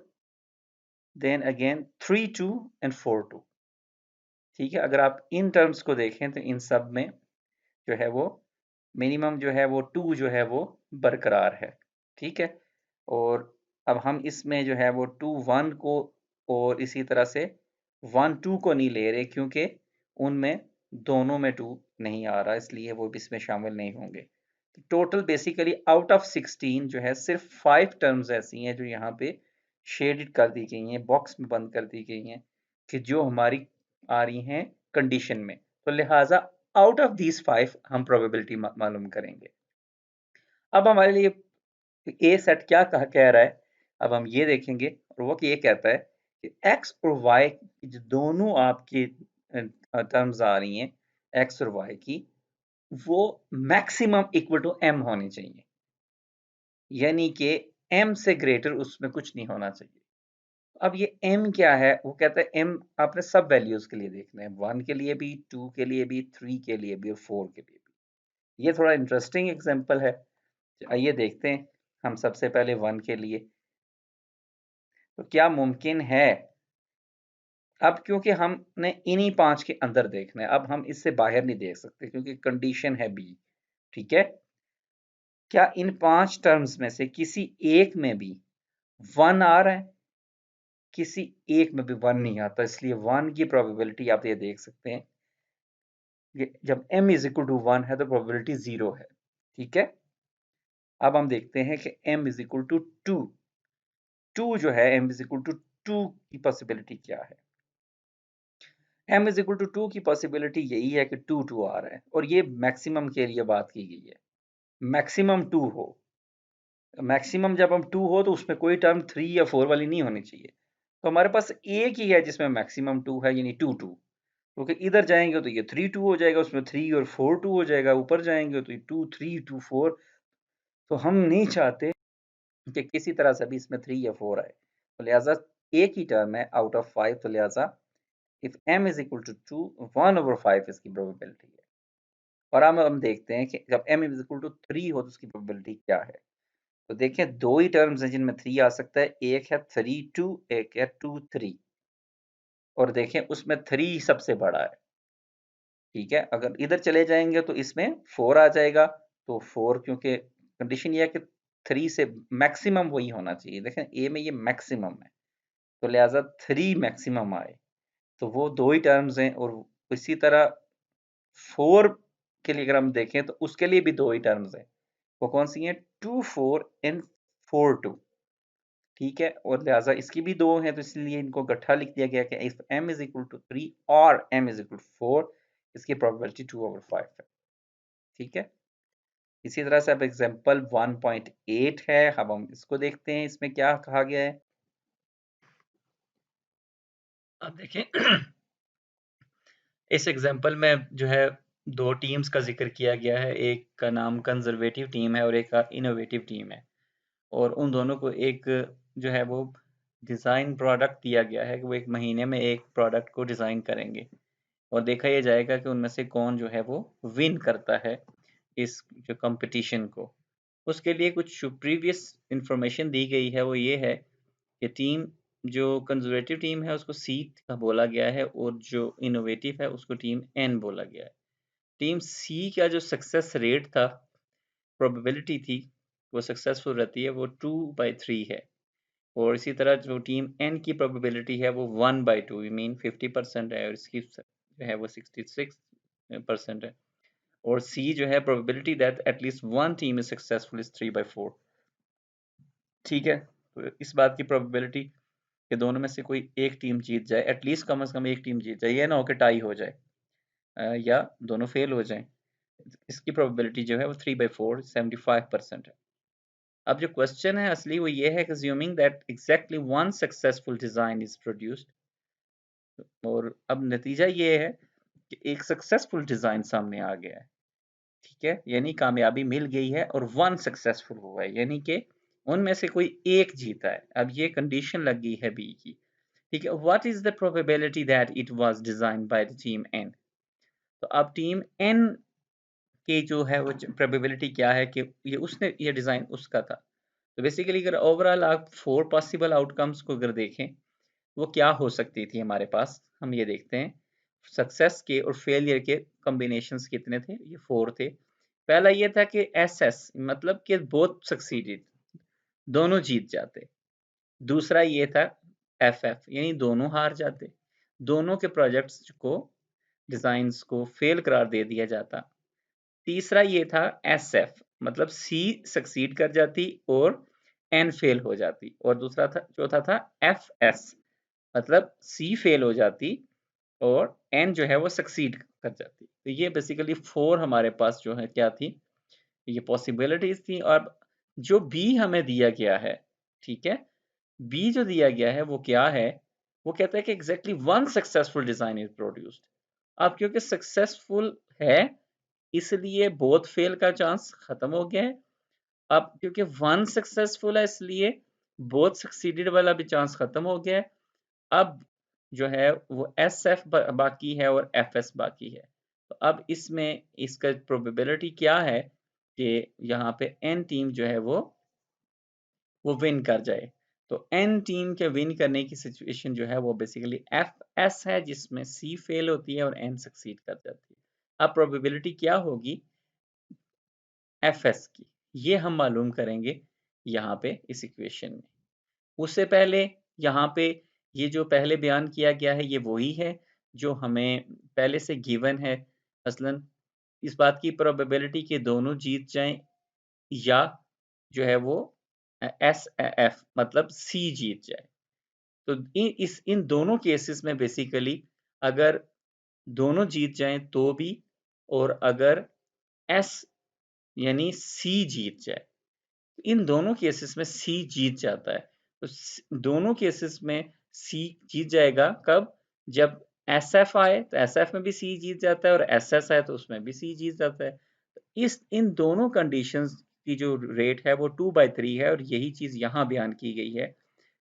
देन अगेन 3 2 एंड 4 2। ठीक है, अगर आप इन टर्म्स को देखें तो इन सब में जो है वो मिनिमम जो है वो 2 जो है वो बरकरार है। ठीक है, और अब हम इसमें जो है वो 2 1 को और इसी तरह से 1 2 को नहीं ले रहे, क्योंकि उनमें दोनों में 2 नहीं आ रहा, इसलिए वो भी इसमें शामिल नहीं होंगे। तो टोटल बेसिकली आउट ऑफ 16 जो है सिर्फ 5 टर्म्स ऐसी हैं जो यहाँ पे शेडेड कर दी गई हैं, बॉक्स में बंद कर दी गई हैं, कि जो हमारी आ रही हैं कंडीशन में। तो लिहाजा आउट ऑफ दीज 5 हम प्रोबेबिलिटी मालूम करेंगे। अब हमारे लिए ए सेट क्या कह रहा है, अब हम ये देखेंगे, और वो ये कहता है कि एक्स और वाई की जो दोनों आपकी टर्म्स आ रही हैं, एक्स और वाई की, वो मैक्सिमम इक्वल टू एम होनी चाहिए, यानी कि एम से ग्रेटर उसमें कुछ नहीं होना चाहिए। अब ये एम क्या है, वो कहता है एम आपने सब वैल्यूज के लिए देखना है, 1 के लिए भी, 2 के लिए भी, 3 के लिए भी और 4 के लिए भी। ये थोड़ा इंटरेस्टिंग एग्जांपल है। आइए देखते हैं हम सबसे पहले 1 के लिए। तो क्या मुमकिन है, अब क्योंकि हमने इन्हीं 5 के अंदर देखना है, अब हम इससे बाहर नहीं देख सकते क्योंकि कंडीशन है बी। ठीक है, क्या इन 5 टर्म्स में से किसी एक में भी 1 आ रहा है? किसी एक में भी 1 नहीं आता, इसलिए 1 की प्रोबेबिलिटी आप ये देख सकते हैं कि जब m इज इक्वल टू 1 है तो प्रोबेबिलिटी 0 है। ठीक है, अब हम देखते हैं कि m इज इक्वल टू 2। 2 जो है, m इज इक्वल टू 2 की पॉसिबिलिटी क्या है? m इज इक्वल टू 2 की पॉसिबिलिटी यही है कि 2 2 आ रहा है, और ये मैक्सिमम के लिए बात की गई है। मैक्सिमम 2 हो, मैक्सिमम जब हम 2 हो तो उसमें कोई टर्म 3 या 4 वाली नहीं होनी चाहिए। तो हमारे पास एक ही है जिसमें मैक्सिमम 2 है, यानी 2 2। क्योंकि इधर जाएंगे तो ये 3-2 हो जाएगा, उसमें 3 और 4-2 हो जाएगा, ऊपर जाएंगे तो ये 2-3-2-4। तो हम नहीं चाहते कि किसी तरह से भी इसमें 3 या 4 आए, तो लिहाजा एक ही टर्म है आउट ऑफ 5, तो लिहाजा if m is equal to 2, 1/5 इसकी प्रोबेबिलिटी है। और हम देखते हैं कि जब m इज इक्वल टू 3 हो तो उसकी प्रोबेबिलिटी क्या है। तो देखें दो ही टर्म्स हैं जिनमें 3 आ सकता है, एक है 3-2, एक है 2-3, और देखें उसमें 3 सबसे बड़ा है। ठीक है, अगर इधर चले जाएंगे तो इसमें 4 आ जाएगा, तो 4 क्योंकि कंडीशन ये है कि 3 से मैक्सिमम वही होना चाहिए। देखें ए में ये मैक्सिमम है, तो लिहाजा 3 मैक्सिमम आए, तो वो दो ही टर्म्स हैं। और इसी तरह 4 के लिए अगर हम देखें तो उसके लिए भी दो ही टर्म्स हैं, वो कौन सी हैं, 2-4 एंड 4-2। ठीक है, और लिहाजा इसकी भी दो हैं, तो इसलिए इनको इकट्ठा लिख दिया गया कि if m is equal to 3 और m इज इक्वल टू 4, इसकी प्रोबेबिलिटी 2/5 है। ठीक है, इसी तरह से अब एग्जांपल 1.8 है, अब हम इसको देखते हैं इसमें क्या कहा गया है। अब देखें इस एग्जांपल में जो है दो टीम्स का जिक्र किया गया है, एक का नाम कंजर्वेटिव टीम है और एक का इनोवेटिव टीम है, और उन दोनों को एक जो है वो डिज़ाइन प्रोडक्ट दिया गया है कि वो एक महीने में एक प्रोडक्ट को डिज़ाइन करेंगे, और देखा यह जाएगा कि उनमें से कौन जो है वो विन करता है इस जो कंपटीशन को। उसके लिए कुछ प्रीवियस इंफॉर्मेशन दी गई है, वो ये है कि टीम जो कंजर्वेटिव टीम है उसको सी का बोला गया है, और जो इनोवेटिव है उसको टीम एन बोला गया है। टीम सी का जो सक्सेस रेट था, प्रोबेबिलिटी थी वो सक्सेसफुल रहती है, वो 2/3 है। और इसी तरह जो टीम एन की प्रोबेबिलिटी है वो 1/2 मीन 50% है, और इसकी जो है वो 66% है। और सी जो है probability that at least one team is successful is 3/4। ठीक है, तो इस बात की प्रोबेबिलिटी कि दोनों में से कोई एक टीम जीत जाए, एटलीस्ट कम से कम एक टीम जीत जाए, ये ना हो कि टाई हो जाए या दोनों फेल हो जाएं, इसकी प्रोबेबिलिटी जो है वो 3/4 75% है। अब जो क्वेश्चन है असली वो ये है कि assuming that exactly one successful design is produced, और अब नतीजा ये है कि एक सक्सेसफुल डिजाइन सामने आ गया है। ठीक है, यानी कामयाबी मिल गई है और वन सक्सेसफुल हुआ है, यानी कि उनमें से कोई एक जीता है। अब ये कंडीशन लग गई है बी की। ठीक है, what is the probability that it was designed by the team N. तो अब टीम एन की जो है वो प्रोबेबिलिटी क्या है कि ये डिजाइन उसका था। तो बेसिकली अगर ओवरऑल आप 4 पॉसिबल आउटकम्स को अगर देखें, वो क्या हो सकती थी हमारे पास, हम ये देखते हैं। सक्सेस के और फेलियर के कॉम्बिनेशंस कितने थे, ये 4 थे। पहला ये था कि एसएस मतलब कि बोथ सक्सीडेड, दोनों जीत जाते। दूसरा ये था एफएफ यानी दोनों हार जाते, दोनों के प्रोजेक्ट्स को डिजाइन्स को फेल करार दे दिया जाता। तीसरा ये था एसएफ मतलब सी सक्सीड कर जाती और एन फेल हो जाती। और दूसरा था चौथा था एफएस मतलब सी फेल हो जाती और एन जो है वो सक्सीड कर जाती। तो ये बेसिकली 4 हमारे पास जो है क्या थी, ये पॉसिबिलिटीज थी। और जो बी हमें दिया गया है, ठीक है, बी जो दिया गया है वो क्या है, वो कहता है कि exactly one successful design is produced. अब क्योंकि सक्सेसफुल है इसलिए बोथ फेल का चांस खत्म हो गया है। अब क्योंकि वन सक्सेसफुल है इसलिए बोथ सक्सीडेड वाला भी चांस खत्म हो गया है। अब जो है वो एस एफ बाकी है और एफ एस बाकी है। तो अब इसमें इसका प्रोबेबिलिटी क्या है कि यहाँ पे एन टीम जो है वो विन कर जाए। तो एन टीम के विन करने की सिचुएशन जो है वो बेसिकली एफ एस है जिसमें सी फेल होती है और एन सक्सीड कर जाती है। अब प्रोबेबिलिटी क्या होगी एफ एस की, ये हम मालूम करेंगे यहाँ पे इस इक्वेशन में। उससे पहले यहाँ पे ये जो पहले बयान किया गया है ये वही है जो हमें पहले से गिवन है। मसलन इस बात की प्रोबेबिलिटी कि दोनों जीत जाएं या जो है वो एस एफ मतलब सी जीत जाए। तो इन दोनों केसेस में बेसिकली अगर दोनों जीत जाएं तो भी, और अगर एस यानी सी जीत जाए, इन दोनों केसेस में सी जीत जाता है। तो दोनों केसेस में सी जीत जाएगा कब, जब एस एफ आए तो एस एफ में भी सी जीत जाता है, और एस एस आए तो उसमें भी सी जीत जाता है। तो इन दोनों कंडीशंस की जो रेट है वो 2/3 है, और यही चीज यहाँ बयान की गई है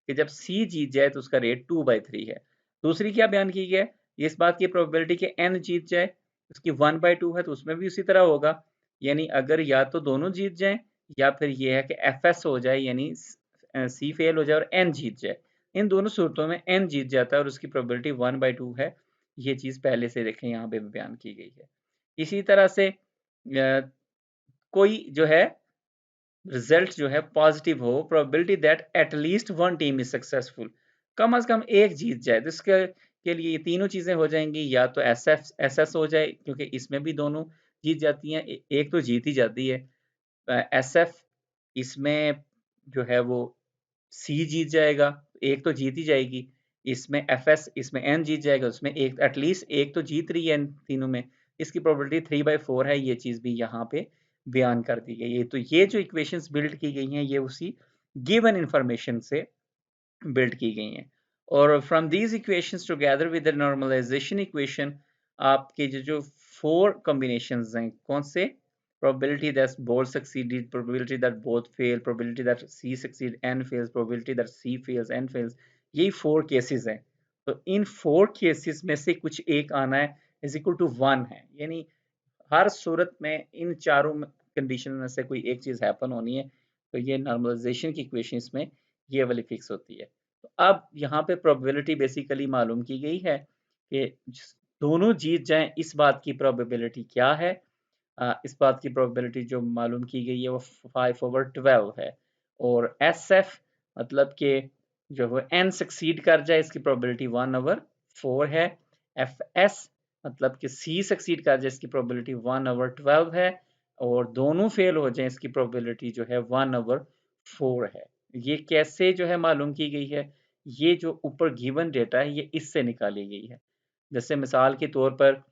कि जब सी जीत जाए तो उसका रेट 2/3 है। दूसरी क्या बयान की गई है, इस बात की प्रोबेबिलिटी कि एन जीत जाए, उसकी 1/2 है, तो उसमें भी उसी तरह होगा। यानी अगर या तो दोनों जीत जाए, या फिर ये है कि एफ एस हो जाए, यानी सी फेल हो जाए और एन जीत जाए। इन दोनों सूरतों में एन जीत जाता है और उसकी प्रोबेबिलिटी 1/2 है। ये चीज पहले से देखें यहाँ पे बयान की गई है। इसी तरह से कोई जो है रिजल्ट जो है पॉजिटिव हो, probability that at least one team is successful, कम से कम एक जीत जाए, तो इसके के लिए ये तीनों चीजें हो जाएंगी। या तो एस एस हो जाए, क्योंकि इसमें भी दोनों जीत जाती हैं, एक तो जीत ही जाती है। एस एफ इसमें जो है वो सी जीत जाएगा, एक तो जीत ही जाएगी। इसमें एफ एस इसमें एन जीत जाएगा, उसमें एक एटलीस्ट एक तो जीत रही है इन तीनों में। इसकी प्रोबेबिलिटी 3/4 है। ये चीज भी यहाँ पे बयान कर दी गई है। तो ये जो इक्वेशंस बिल्ड की गई हैं ये उसी गिवन इंफॉर्मेशन से बिल्ड की गई हैं। और from these equations together with the normalisation equation, आपके जो 4 कॉम्बिनेशंस हैं, कौन से, probability that both succeeded, probability that both fail, probability that C succeed and fails, probability that C fails and fails, यही 4 केसेस हैं। तो इन 4 केसेस में से कुछ एक आना है इज इक्वल टू 1 है, यानी हर सूरत में इन चारों कंडीशन में से कोई एक चीज हैपन होनी है। तो ये नॉर्मलाइजेशन की इक्वेशन में ये वाली फिक्स होती है। तो अब यहाँ पे प्रोबेबिलिटी बेसिकली मालूम की गई है कि दोनों जीत जाएं, इस बात की प्रोबेबिलिटी क्या है। इस बात की प्रोबेबिलिटी जो मालूम की गई है वो 5/12 है। और एस एफ मतलब कि जो वो एन सक्सीड कर जाए, इसकी प्रोबेबिलिटी 1/4 है। एफ एस मतलब कि सी सक्सीड कर जाए, इसकी प्रोबेबिलिटी 1/12 है। और दोनों फेल हो जाए, इसकी प्रोबेबिलिटी जो है 1/4 है। ये कैसे जो है मालूम की गई है, ये जो ऊपर गिवन डेटा है ये इससे निकाली गई है। जैसे मिसाल के तौर पर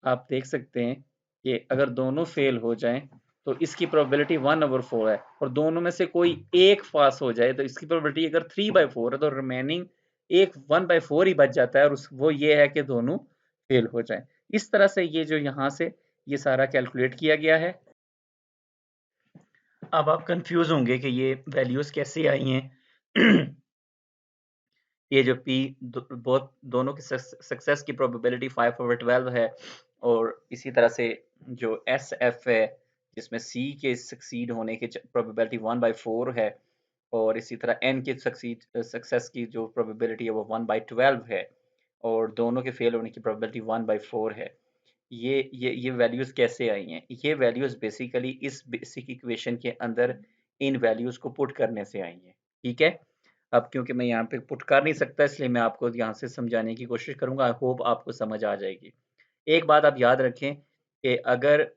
आप देख सकते हैं कि अगर दोनों फेल हो जाएं तो इसकी प्रोबेबिलिटी 1/4 है, और दोनों में से कोई एक पास हो जाए तो इसकी प्रोबेबिलिटी अगर 3/4 है, तो रिमेनिंग एक 1/4 ही बच जाता है, और वो ये है कि दोनों फेल हो जाएं। इस तरह से ये जो यहाँ से ये सारा कैलकुलेट किया गया है। अब आप कंफ्यूज होंगे कि ये वैल्यूज कैसे आई हैं। ये जो पी बहुत दोनों की सक्सेस की प्रोबेबिलिटी 5/12 है, और इसी तरह से जो एस एफ है जिसमें सी के सक्सीड होने की प्रोबेबिलिटी 1/4 है, और इसी तरह एन के सक्सेस की जो प्रोबेबिलिटी है वो 1/12 है, और दोनों के फेल होने की प्रोबेबिलिटी 1/4 है। ये वैल्यूज कैसे आई हैं, ये वैल्यूज बेसिकली इस बेसिक इक्वेशन के अंदर इन वैल्यूज को पुट करने से आई हैं। ठीक है, अब क्योंकि मैं यहाँ पे पुट कर नहीं सकता, इसलिए मैं आपको यहाँ से समझाने की कोशिश करूंगा। आई होप आपको समझ आ जाएगी। एक बात आप याद रखें कि अगर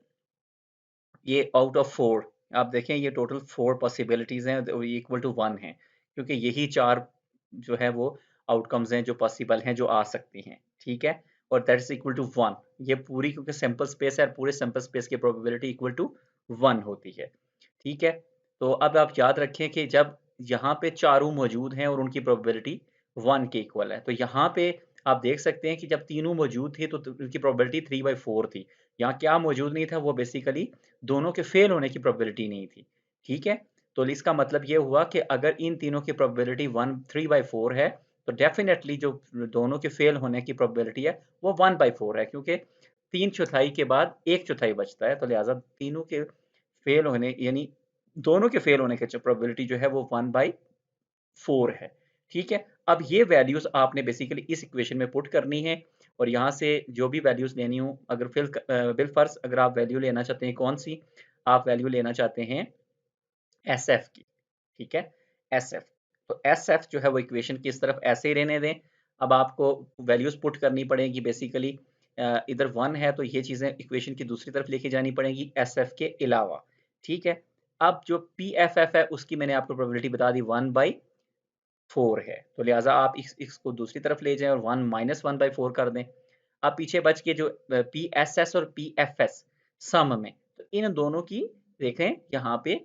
ये आउट ऑफ 4, आप देखें ये टोटल 4 पॉसिबिलिटीज हैं, इक्वल टू 1 है, क्योंकि यही 4 जो है वो आउटकम्स हैं जो पॉसिबल हैं, जो आ सकती हैं। ठीक है, और दैट इज इक्वल टू 1। ये पूरी क्योंकि सैंपल स्पेस है, पूरे सैंपल स्पेस की प्रोबेबिलिटी इक्वल टू 1 होती है। ठीक है, तो अब आप याद रखें कि जब यहाँ पे चारों मौजूद हैं और उनकी प्रोबेबिलिटी 1 के इक्वल है, तो यहाँ पे आप देख सकते हैं कि जब तीनों मौजूद थे तो उनकी प्रोबेबिलिटी 3/4 थी। यहाँ क्या मौजूद नहीं था, वो बेसिकली दोनों के फेल होने की प्रोबेबिलिटी नहीं थी। ठीक है, तो इसका मतलब ये हुआ कि अगर इन तीनों की प्रोबेबिलिटी 3/4 है, तो डेफिनेटली जो दोनों के फेल होने की प्रोबेबिलिटी है वो 1/4 है, क्योंकि 3/4 के बाद 1/4 बचता है, तो लिहाजा तीनों के फेल होने यानी दोनों के फेल होने की प्रोबेबिलिटी जो है वो 1/4 है। ठीक है, अब ये वैल्यूज आपने बेसिकली इस इक्वेशन में पुट करनी है, और यहाँ से जो भी वैल्यूज लेनी हो, अगर बिलफर्ज अगर आप वैल्यू लेना चाहते हैं, कौन सी आप वैल्यू लेना चाहते हैं, एस एफ की। ठीक है, एस एफ, तो एस एफ जो है वो इक्वेशन की इस तरफ ऐसे ही रहने दें। अब आपको वैल्यूज पुट करनी पड़ेगी बेसिकली, इधर 1 है तो ये चीजें इक्वेशन की दूसरी तरफ लेके जानी पड़ेगी एस एफ के अलावा। ठीक है, अब जो पी एफ एफ है उसकी मैंने आपको प्रोबेबिलिटी बता दी 1/4 है, तो लिहाजा आप इसको दूसरी तरफ ले जाएं और 1 - 1/4 कर दें। अब पीछे बच के जो पी एस एस और पी एफ एस सम में, तो इन दोनों की देखें यहाँ पे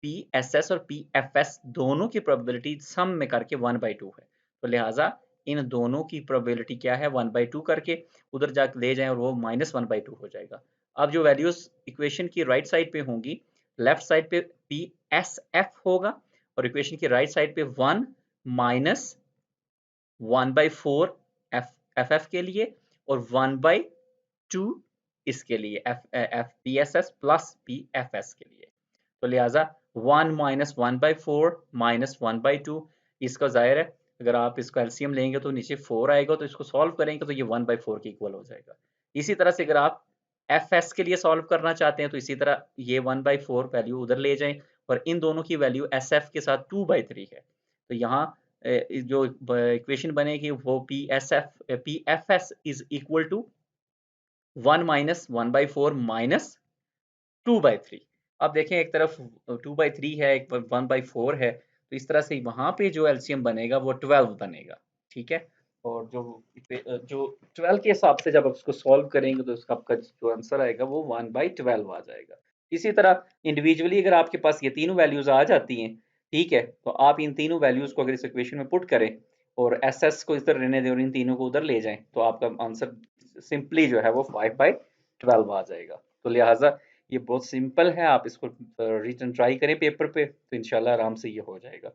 पी एस एस और पी एफ एस दोनों की प्रोबेबिलिटी सम में करके 1/2 है, तो लिहाजा इन दोनों की प्रोबेबिलिटी क्या है 1/2 करके उधर जाके ले जाएं और वो -1/2 हो जाएगा। अब जो वैल्यूज इक्वेशन की राइट साइड पे होंगी, लेफ्ट साइड पे PSF होगा और इक्वेशन की राइट साइड पे 1 माइनस 1/4 FF के लिए और 1/2 इसके लिए PSS प्लस PFS के लिए। तो लिहाजा 1 माइनस 1/4 माइनस 1/2, इसका जाहिर है अगर आप इसको एलसीएम लेंगे तो नीचे 4 आएगा, तो इसको सॉल्व करेंगे तो ये 1/4 के इक्वल हो जाएगा। इसी तरह से अगर आप FS के लिए सॉल्व करना चाहते हैं तो इसी तरह ये 1/4 वैल्यू उधर ले जाएं और इन दोनों की वैल्यू SF के साथ 2/3 है। तो यहाँ जो इक्वेशन बनेगी वो PFS is equal to 1 minus 1/4 minus 2/3। अब देखें एक तरफ 2/3 है, एक 1/4 है, तो इस तरह से वहां पे जो एलसीएम बनेगा वो 12 बनेगा। ठीक है, और जो 12 के हिसाब से जब आप उसको सॉल्व करेंगे तो उसका आपका जो आंसर आएगा वो 1/12 आ जाएगा। इसी तरह इंडिविजुअली अगर आपके पास ये तीनों वैल्यूज आ जाती हैं, ठीक है, तो आप इन तीनों वैल्यूज को अगर इस इक्वेशन में पुट करें और एस को इधर रहने दें और इन तीनों को उधर ले जाएं तो आपका आंसर सिंपली जो है वो 5/12 आ जाएगा। तो लिहाजा ये बहुत सिंपल है, आप इसको रिटन ट्राई करें पेपर पे तो इंशाल्लाह आराम से ये हो जाएगा।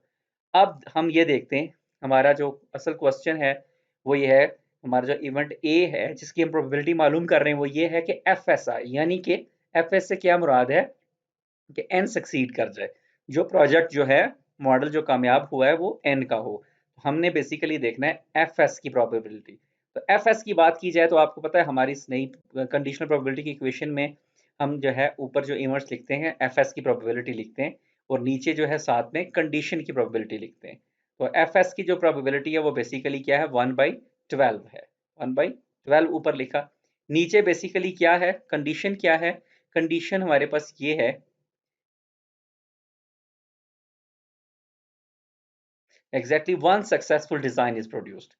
अब हम ये देखते हैं, हमारा जो असल क्वेश्चन है वो ये है, हमारा जो इवेंट ए है जिसकी हम प्रोबेबिलिटी मालूम कर रहे हैं वो ये है कि FSI, यानी कि FS से क्या मुराद है कि N सक्सीड कर जाए, जो प्रोजेक्ट जो है मॉडल जो कामयाब हुआ है वो N का हो। हमने बेसिकली देखना है FS की प्रोबेबिलिटी। तो FS की बात की जाए तो आपको पता है हमारी इस नई कंडीशनल प्रोबेबिलिटी की इक्वेशन में हम जो है ऊपर जो इनवर्स लिखते हैं FS की प्रोबेबिलिटी लिखते हैं और नीचे जो है साथ में कंडीशन की प्रोबेबिलिटी लिखते हैं। तो FS की जो प्रोबेबिलिटी है वो बेसिकली क्या है 1/12 है, 1/12 ऊपर लिखा। नीचे बेसिकली क्या है, कंडीशन क्या है, कंडीशन हमारे पास ये है exactly one successful design is produced.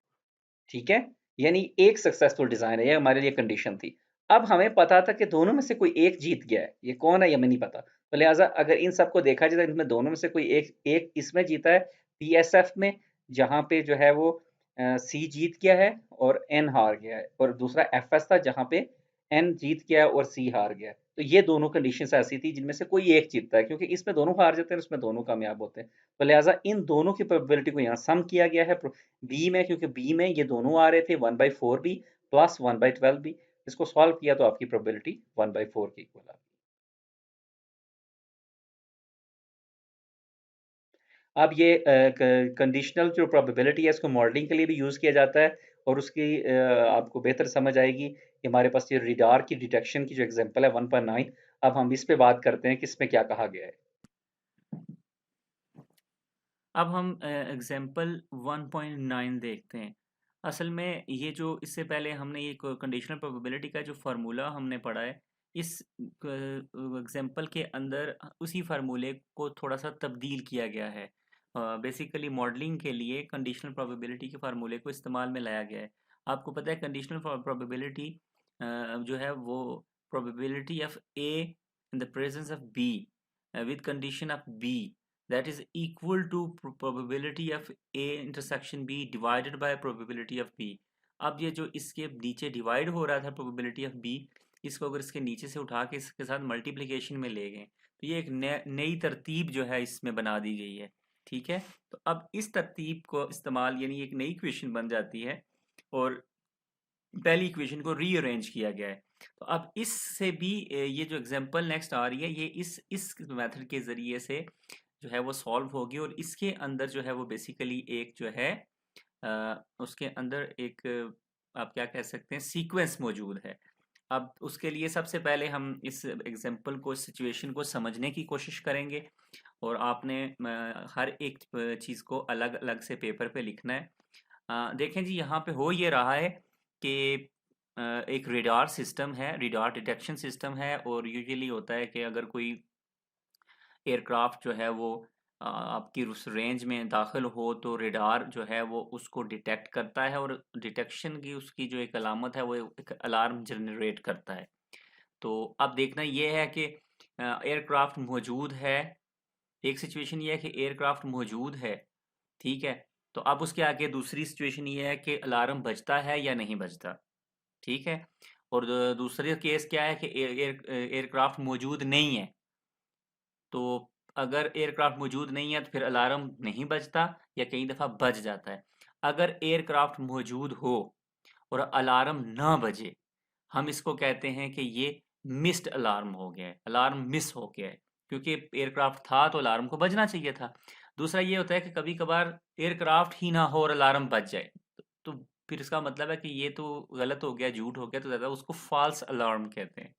ठीक है, यानी एक सक्सेसफुल डिजाइन है, ये हमारे लिए कंडीशन थी। अब हमें पता था कि दोनों में से कोई एक जीत गया है, ये कौन है ये हमें नहीं पता, तो लिहाजा अगर इन सबको देखा जाए तो इनमें दोनों में से कोई एक एक इसमें जीता है PSF में, जहां पे जो है वो C जीत गया है और N हार गया है, और दूसरा FS था जहां पे N जीत गया है और C हार गया है। तो ये दोनों कंडीशंस ऐसी थी जिनमें से कोई एक जीतता है, क्योंकि इसमें दोनों हार जाते हैं उसमें दोनों कामयाब होते हैं। तो लिहाजा इन दोनों की प्रोबेबिलिटी को यहाँ सम किया गया है बी में, क्योंकि बी में ये दोनों आ रहे थे 1/4 भी प्लस 1/12 भी। इसको सॉल्व किया तो आपकी प्रोबेबिलिटी 1/4 की इक्वल आ गई। अब ये कंडीशनल जो प्रोबेबिलिटी है इसको मॉडलिंग के लिए भी यूज़ किया जाता है और उसकी आपको बेहतर समझ आएगी कि हमारे पास ये रिडार की डिटेक्शन की जो एग्जांपल है 1.9। अब हम इस पे बात करते हैं कि इसमें क्या कहा गया है। अब हम एग्जाम्पल 1.9 देखते हैं। असल में ये जो इससे पहले हमने ये कंडीशनल प्रोबेबिलिटी का जो फार्मूला हमने पढ़ा है, इस एग्जाम्पल के अंदर उसी फार्मूले को थोड़ा सा तब्दील किया गया है। बेसिकली मॉडलिंग के लिए कंडीशनल प्रोबेबिलिटी के फार्मूले को इस्तेमाल में लाया गया है। आपको पता है कंडीशनल प्रोबेबिलिटी जो है वो probability of A in the presence of B with condition of B that is equal to probability of A intersection B divided by probability of B। अब ये जो इसके नीचे डिवाइड हो रहा था probability of B, इसको अगर इसके नीचे से उठा के इसके साथ मल्टीप्लिकेशन में ले गए तो ये एक नई तरतीब जो है इसमें बना दी गई है। ठीक है, तो अब इस तरतीब को इस्तेमाल यानी एक नई इक्वेशन बन जाती है और पहली इक्वेशन को रीअरेंज किया गया है। तो अब इससे भी ये जो एग्जांपल नेक्स्ट आ रही है ये इस मेथड के ज़रिए से जो है वो सॉल्व होगी और इसके अंदर जो है वो बेसिकली एक जो है उसके अंदर एक आप क्या कह सकते हैं सीक्वेंस मौजूद है। अब उसके लिए सबसे पहले हम इस एग्जांपल को सिचुएशन को समझने की कोशिश करेंगे और आपने हर एक चीज़ को अलग अलग से पेपर पे लिखना है। देखें जी यहाँ पे हो ये रहा है कि एक रेडार सिस्टम है, रेडार डिटेक्शन सिस्टम है और यूजुअली होता है कि अगर कोई एयरक्राफ्ट जो है वो आपकी उस रेंज में दाखिल हो तो रेडार जो है वो उसको डिटेक्ट करता है और डिटेक्शन की उसकी जो एक अलामत है वो एक अलार्म जनरेट करता है। तो अब देखना ये है कि एयरक्राफ्ट मौजूद है, एक सिचुएशन ये है कि एयरक्राफ्ट मौजूद है, ठीक है, तो अब उसके आगे दूसरी सिचुएशन ये है कि अलार्म बजता है या नहीं बजता, ठीक है। और दूसरी केस क्या है कि एयरक्राफ्ट मौजूद नहीं है। तो अगर एयरक्राफ्ट मौजूद नहीं है तो फिर अलार्म नहीं बजता या कई दफ़ा बज जाता है। अगर एयरक्राफ्ट मौजूद हो और अलार्म ना बजे, हम इसको कहते हैं कि ये मिस्ड अलार्म हो गया है, अलार्म मिस हो गया है, क्योंकि एयरक्राफ्ट था तो अलार्म को बजना चाहिए था। दूसरा ये होता है कि कभी कभार एयरक्राफ्ट ही ना हो और अलार्म बज जाए, तो फिर इसका मतलब है कि ये तो गलत हो गया, झूठ हो गया, तो ज़्यादा उसको फॉल्स अलार्म कहते हैं,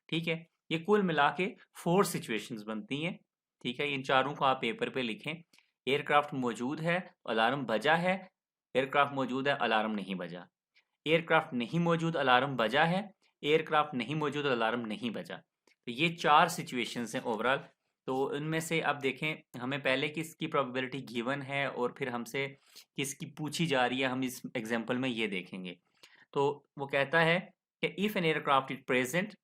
ठीक है। ये कुल मिला के 4 सिचुएशंस बनती हैं, ठीक है। इन चारों को आप पेपर पे लिखें। एयरक्राफ्ट मौजूद है, अलार्म बजा है। एयरक्राफ्ट मौजूद है, अलार्म नहीं बजा। एयरक्राफ्ट नहीं मौजूद, अलार्म बजा है। एयरक्राफ्ट नहीं मौजूद, अलार्म नहीं बजा। तो ये 4 सिचुएशंस हैं ओवरऑल। तो इनमें से अब देखें, हमें पहले किसकी प्रोबेबिलिटी गिवन है और फिर हमसे किसकी पूछी जा रही है, हम इस एग्जांपल में ये देखेंगे। तो वो कहता है कि if an aircraft is present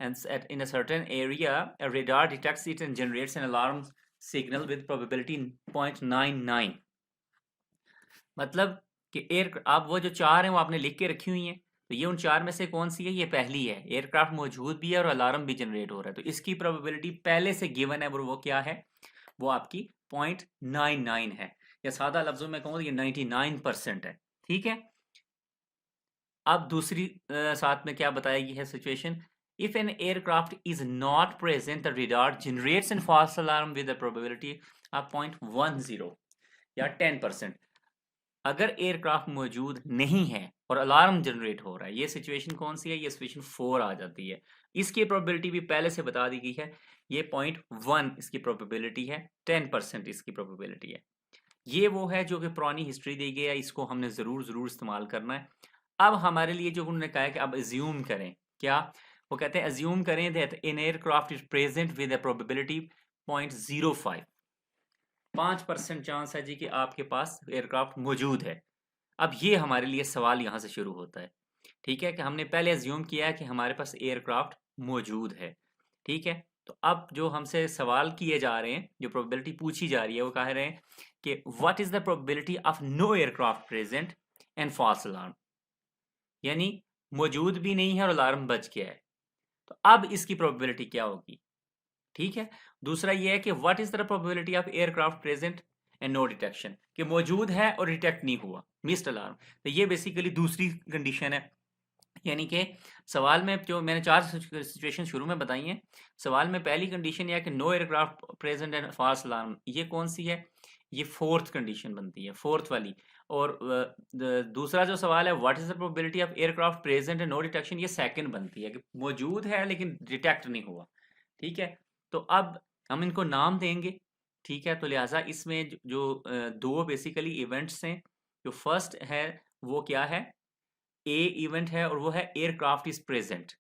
and in a certain area a radar detects it and generates an alarm signal with probability 0.99। मतलब कि एयर, आप वो जो 4 हैं वो आपने लिख के रखी हुई हैं, तो ये उन 4 में से कौन सी है? ये पहली है, एयरक्राफ्ट मौजूद भी है और अलार्म भी जनरेट हो रहा है, तो इसकी प्रोबेबिलिटी पहले से गिवन है और वो क्या है? वो आपकी 0.99 है, या सादा लफ्जों में कहूँ तो ये 99% है, ठीक है। अब दूसरी साथ में क्या बताएगी है situation, if an aircraft is not present the radar generates an false alarm with a probability of 0.10 या 10%। अगर एयरक्राफ्ट मौजूद नहीं है और अलार्म जनरेट हो रहा है, ये सिचुएशन कौन सी है? ये सिचुएशन 4 आ जाती है। इसकी प्रोबेबिलिटी भी पहले से बता दी गई है, ये 0.1 इसकी प्रोबेबिलिटी है, 10% इसकी प्रोबेबिलिटी है। ये वो है जो कि पुरानी हिस्ट्री दी गई है, इसको हमने ज़रूर ज़रूर इस्तेमाल करना है। अब हमारे लिए जो उन्होंने कहा है कि अब एज्यूम करें, क्या वो कहते हैं? एज्यूम करें that N aircraft is present with a probability 0.05, 5% chance है जी कि आपके पास एयरक्राफ्ट मौजूद है। अब ये हमारे लिए सवाल यहाँ से शुरू होता है, ठीक है, कि हमने पहले एज्यूम किया है कि हमारे पास एयरक्राफ्ट मौजूद है, ठीक है। तो अब जो हमसे सवाल किए जा रहे हैं, जो प्रोबेबिलिटी पूछी जा रही है, वो कह रहे हैं कि what is the probability of no aircraft present and false alarm, यानी मौजूद भी नहीं है और अलार्म बज गया है, तो अब इसकी प्रोबेबिलिटी क्या होगी, ठीक है। दूसरा ये है कि what is the probability of aircraft present and no detection, कि मौजूद है और डिटेक्ट नहीं हुआ, मिस्ड अलार्म। तो ये बेसिकली दूसरी कंडीशन है, यानी कि सवाल में जो मैंने 4 सिचुएशन शुरू में बताई हैं, सवाल में पहली कंडीशन यह है कि no aircraft present and false alarm, ये कौन सी है? ये 4th कंडीशन बनती है, 4th वाली। और दूसरा जो सवाल है, what is the probability of aircraft present and no detection, ये सेकंड बनती है कि मौजूद है लेकिन डिटेक्ट नहीं हुआ, ठीक है। तो अब हम इनको नाम देंगे, ठीक है। तो लिहाजा इसमें जो दो बेसिकली इवेंट्स हैं, जो फर्स्ट है वो क्या है? ए इवेंट है और वो है एयरक्राफ्ट इज प्रेजेंट।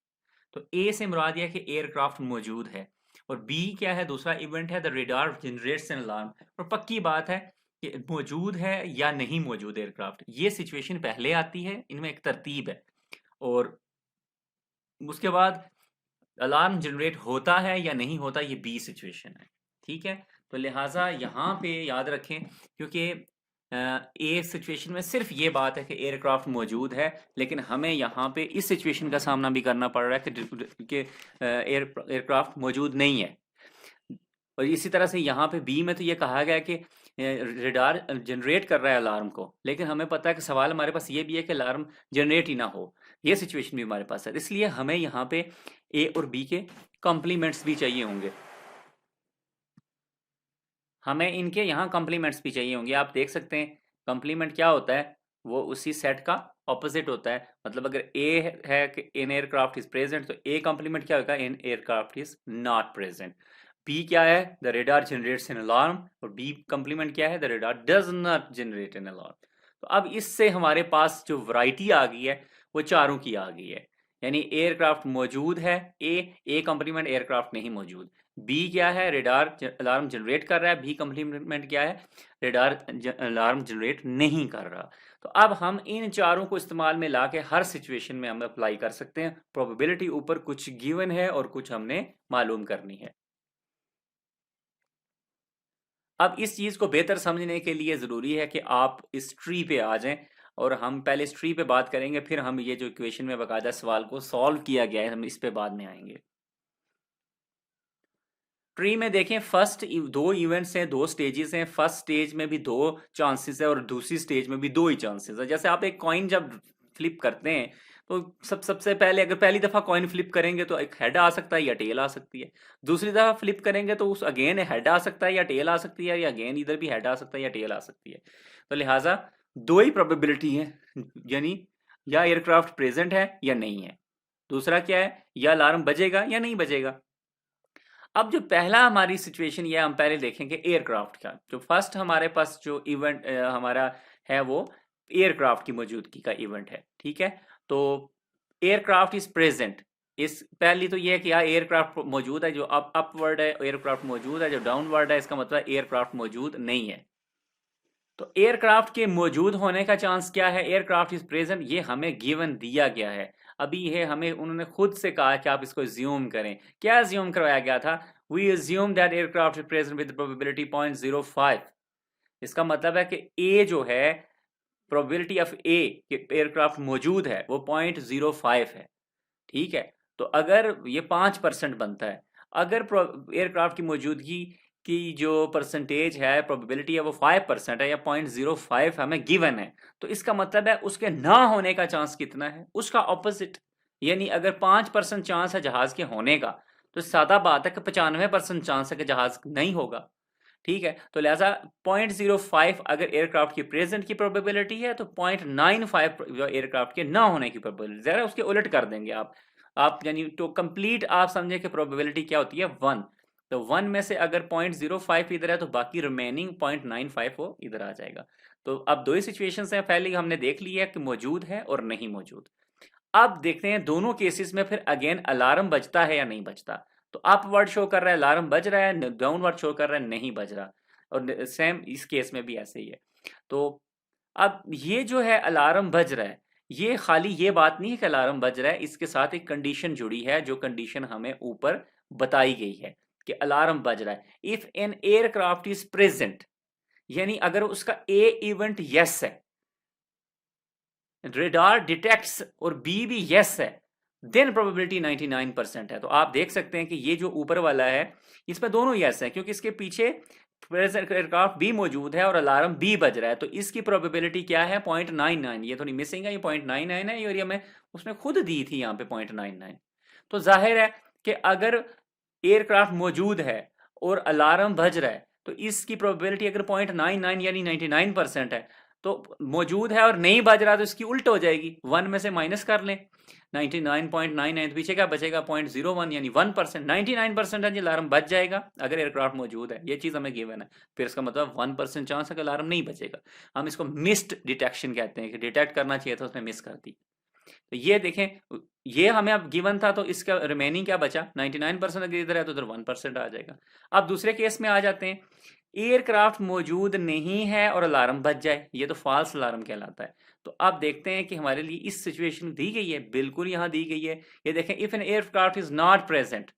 तो ए से मुराद यह है कि एयरक्राफ्ट मौजूद है, और बी क्या है? दूसरा इवेंट है the radar generates an alarm. और पक्की बात है कि मौजूद है या नहीं मौजूद एयरक्राफ्ट, ये सिचुएशन पहले आती है, इनमें एक तरतीब है, और उसके बाद अलार्म जनरेट होता है या नहीं होता, ये बी सिचुएशन है, ठीक है। तो लिहाजा यहाँ पे याद रखें, क्योंकि ए सिचुएशन में सिर्फ ये बात है कि एयरक्राफ्ट मौजूद है, लेकिन हमें यहाँ पे इस सिचुएशन का सामना भी करना पड़ रहा है कि एयरक्राफ्ट मौजूद नहीं है। और इसी तरह से यहाँ पे बी में तो ये कहा गया है कि रेडार जनरेट कर रहा है अलार्म को, लेकिन हमें पता है कि सवाल हमारे पास ये भी है कि अलार्म जनरेट ही ना हो, ये सिचुएशन भी हमारे पास है। इसलिए हमें यहाँ पे ए और बी के कॉम्प्लीमेंट्स भी चाहिए होंगे, हमें इनके यहाँ कॉम्प्लीमेंट्स भी चाहिए होंगे। आप देख सकते हैं कॉम्प्लीमेंट क्या होता है, वो उसी सेट का ऑपोजिट होता है। मतलब अगर ए है कि इन एयरक्राफ्ट इज प्रेजेंट, तो ए कॉम्प्लीमेंट क्या होगा? An aircraft is not present. B क्या है? The radar generates an alarm, और बी कॉम्प्लीमेंट क्या है? The radar does not generate an alarm. तो अब इससे हमारे पास जो वैरायटी आ गई है वो चारों की आ गई है, यानी एयरक्राफ्ट मौजूद है, ए कॉम्प्लीमेंट एयरक्राफ्ट नहीं मौजूद। बी क्या है? रेडार अलार्म जनरेट कर रहा है, बी कॉम्प्लीमेंट क्या है? रेडार अलार्म जनरेट नहीं कर रहा। तो अब हम इन चारों को इस्तेमाल में ला के हर सिचुएशन में हम अप्लाई कर सकते हैं। प्रोबेबिलिटी ऊपर कुछ गिवन है और कुछ हमने मालूम करनी है। अब इस चीज़ को बेहतर समझने के लिए ज़रूरी है कि आप इस ट्री पे आ जाएं, और हम पहले इस ट्री पे बात करेंगे, फिर हम ये जो इक्वेशन में बाकायदा सवाल को सॉल्व किया गया है हम इस पे बाद में आएंगे। ट्री में देखें फर्स्ट दो इवेंट्स हैं, दो स्टेजेस हैं। फर्स्ट स्टेज में भी दो चांसेस है और दूसरी स्टेज में भी दो ही चांसेस है। जैसे आप एक कॉइन जब फ्लिप करते हैं तो सबसे पहले अगर पहली दफा कॉइन फ्लिप करेंगे तो एक हेड आ सकता है या टेल आ सकती है। दूसरी दफा फ्लिप करेंगे तो उस अगेन हेड आ सकता है या टेल आ सकती है, या अगेन इधर भी हेड आ सकता है या टेल आ सकती है। तो लिहाजा दो ही प्रोबेबिलिटी है, यानी या एयरक्राफ्ट प्रेजेंट है या नहीं है। दूसरा क्या है, या अलार्म बजेगा या नहीं बजेगा। अब जो पहला हमारी सिचुएशन ये हम पहले देखेंगे एयरक्राफ्ट का। जो फर्स्ट हमारे पास जो इवेंट हमारा है वो एयरक्राफ्ट की मौजूदगी का इवेंट है। ठीक है, तो एयरक्राफ्ट इज प्रेजेंट। इस पहली तो ये है कि यार एयरक्राफ्ट मौजूद है, जो अपवर्ड है एयरक्राफ्ट मौजूद है, जो डाउनवर्ड है इसका मतलब एयरक्राफ्ट मौजूद नहीं है। तो एयरक्राफ्ट के मौजूद होने का चांस क्या है, एयरक्राफ्ट इज प्रेजेंट, ये हमें गिवन दिया गया है। अभी ये हमें उन्होंने खुद से कहा कि आप इसको ज्यूम करें। क्या ज्यूम करवाया गया था, we assume that aircraft is present with probability 0.05। इसका मतलब है कि ए जो है, प्रोबेबिलिटी ऑफ ए कि एयरक्राफ्ट मौजूद है वो 0.05 है। ठीक है, तो अगर ये 5% बनता है, अगर एयरक्राफ्ट की मौजूदगी की जो परसेंटेज है, प्रोबेबिलिटी है वो 5% है या 0.05 हमें गिवन है, तो इसका मतलब है उसके ना होने का चांस कितना है, उसका ऑपोजिट। यानी अगर 5% चांस है जहाज के होने का, तो सादा बात है कि 95% चांस है कि जहाज नहीं होगा। ठीक है, तो लिहाजा 0.05 अगर एयरक्राफ्ट की प्रेजेंट की प्रोबेबिलिटी है, तो 0.95 एयरक्राफ्ट के ना होने की प्रोबेबिलिटी। जरा उसके उलट कर देंगे आप यानी तो कंप्लीट आप समझे कि प्रोबेबिलिटी क्या होती है 1। तो 1 में से अगर 0.05 इधर है तो बाकी रिमेनिंग 0.95 वो इधर आ जाएगा। तो अब दो ही सिचुएशन है, पहले हमने देख लिया कि मौजूद है और नहीं मौजूद। अब देखते हैं दोनों केसेस में फिर अगेन अलार्म बजता है या नहीं बजता। तो अपवर्ड शो कर रहा है अलार्म बज रहा है, डाउनवर्ड शो कर रहा है नहीं बज रहा, और सेम इस केस में भी ऐसे ही है। तो अब ये जो है अलार्म बज रहा है, ये खाली ये बात नहीं है कि अलार्म बज रहा है, इसके साथ एक कंडीशन जुड़ी है, जो कंडीशन हमें ऊपर बताई गई है कि अलार्म बज रहा है। If an aircraft is present, यानी अगर उसका ए इवेंट यस है, रेडार डिटेक्ट्स और बी भी यस है, देन प्रोबेबिलिटी 99% है। तो आप देख सकते हैं कि ये जो ऊपर वाला है इसमें दोनों यस है, क्योंकि इसके पीछे एयरक्राफ्ट भी मौजूद है और अलार्म भी बज रहा है। तो इसकी प्रोबेबिलिटी क्या है 0.99। ये थोड़ी मिसिंग है, ये 0.99 है, और ये हमें उसने खुद दी थी यहाँ पे 0.99। तो जाहिर है कि अगर एयरक्राफ्ट मौजूद है और अलार्म बज रहा है, तो इसकी प्रोबेबिलिटी अगर 0.99 यानी 99% है, तो मौजूद है और नहीं बज रहा तो इसकी उल्ट हो जाएगी, 1 में से माइनस कर लें 99.99, तो पीछे क्या बचेगा 0.01 यानी 1%। 99% है अलार्म बच जाएगा अगर एयरक्राफ्ट मौजूद है, ये चीज़ हमें गिवन है। फिर इसका मतलब 1% चांस है कि अलार्म नहीं बचेगा। हम इसको मिस्ड डिटेक्शन कहते हैं कि डिटेक्ट करना चाहिए था उसने मिस कर दी। तो ये देखें, ये हमें अब गिवन था, तो इसका रिमेनिंग क्या बचा 99%। अगर इधर है तो उधर 1% आ जाएगा। अब दूसरे केस में आ जाते हैं, एयरक्राफ्ट मौजूद नहीं है और अलार्म बज जाए, ये तो फॉल्स अलार्म कहलाता है। तो अब देखते हैं कि हमारे लिए इस सिचुएशन दी गई है, बिल्कुल यहां दी गई है। ये देखें, if an aircraft is not present,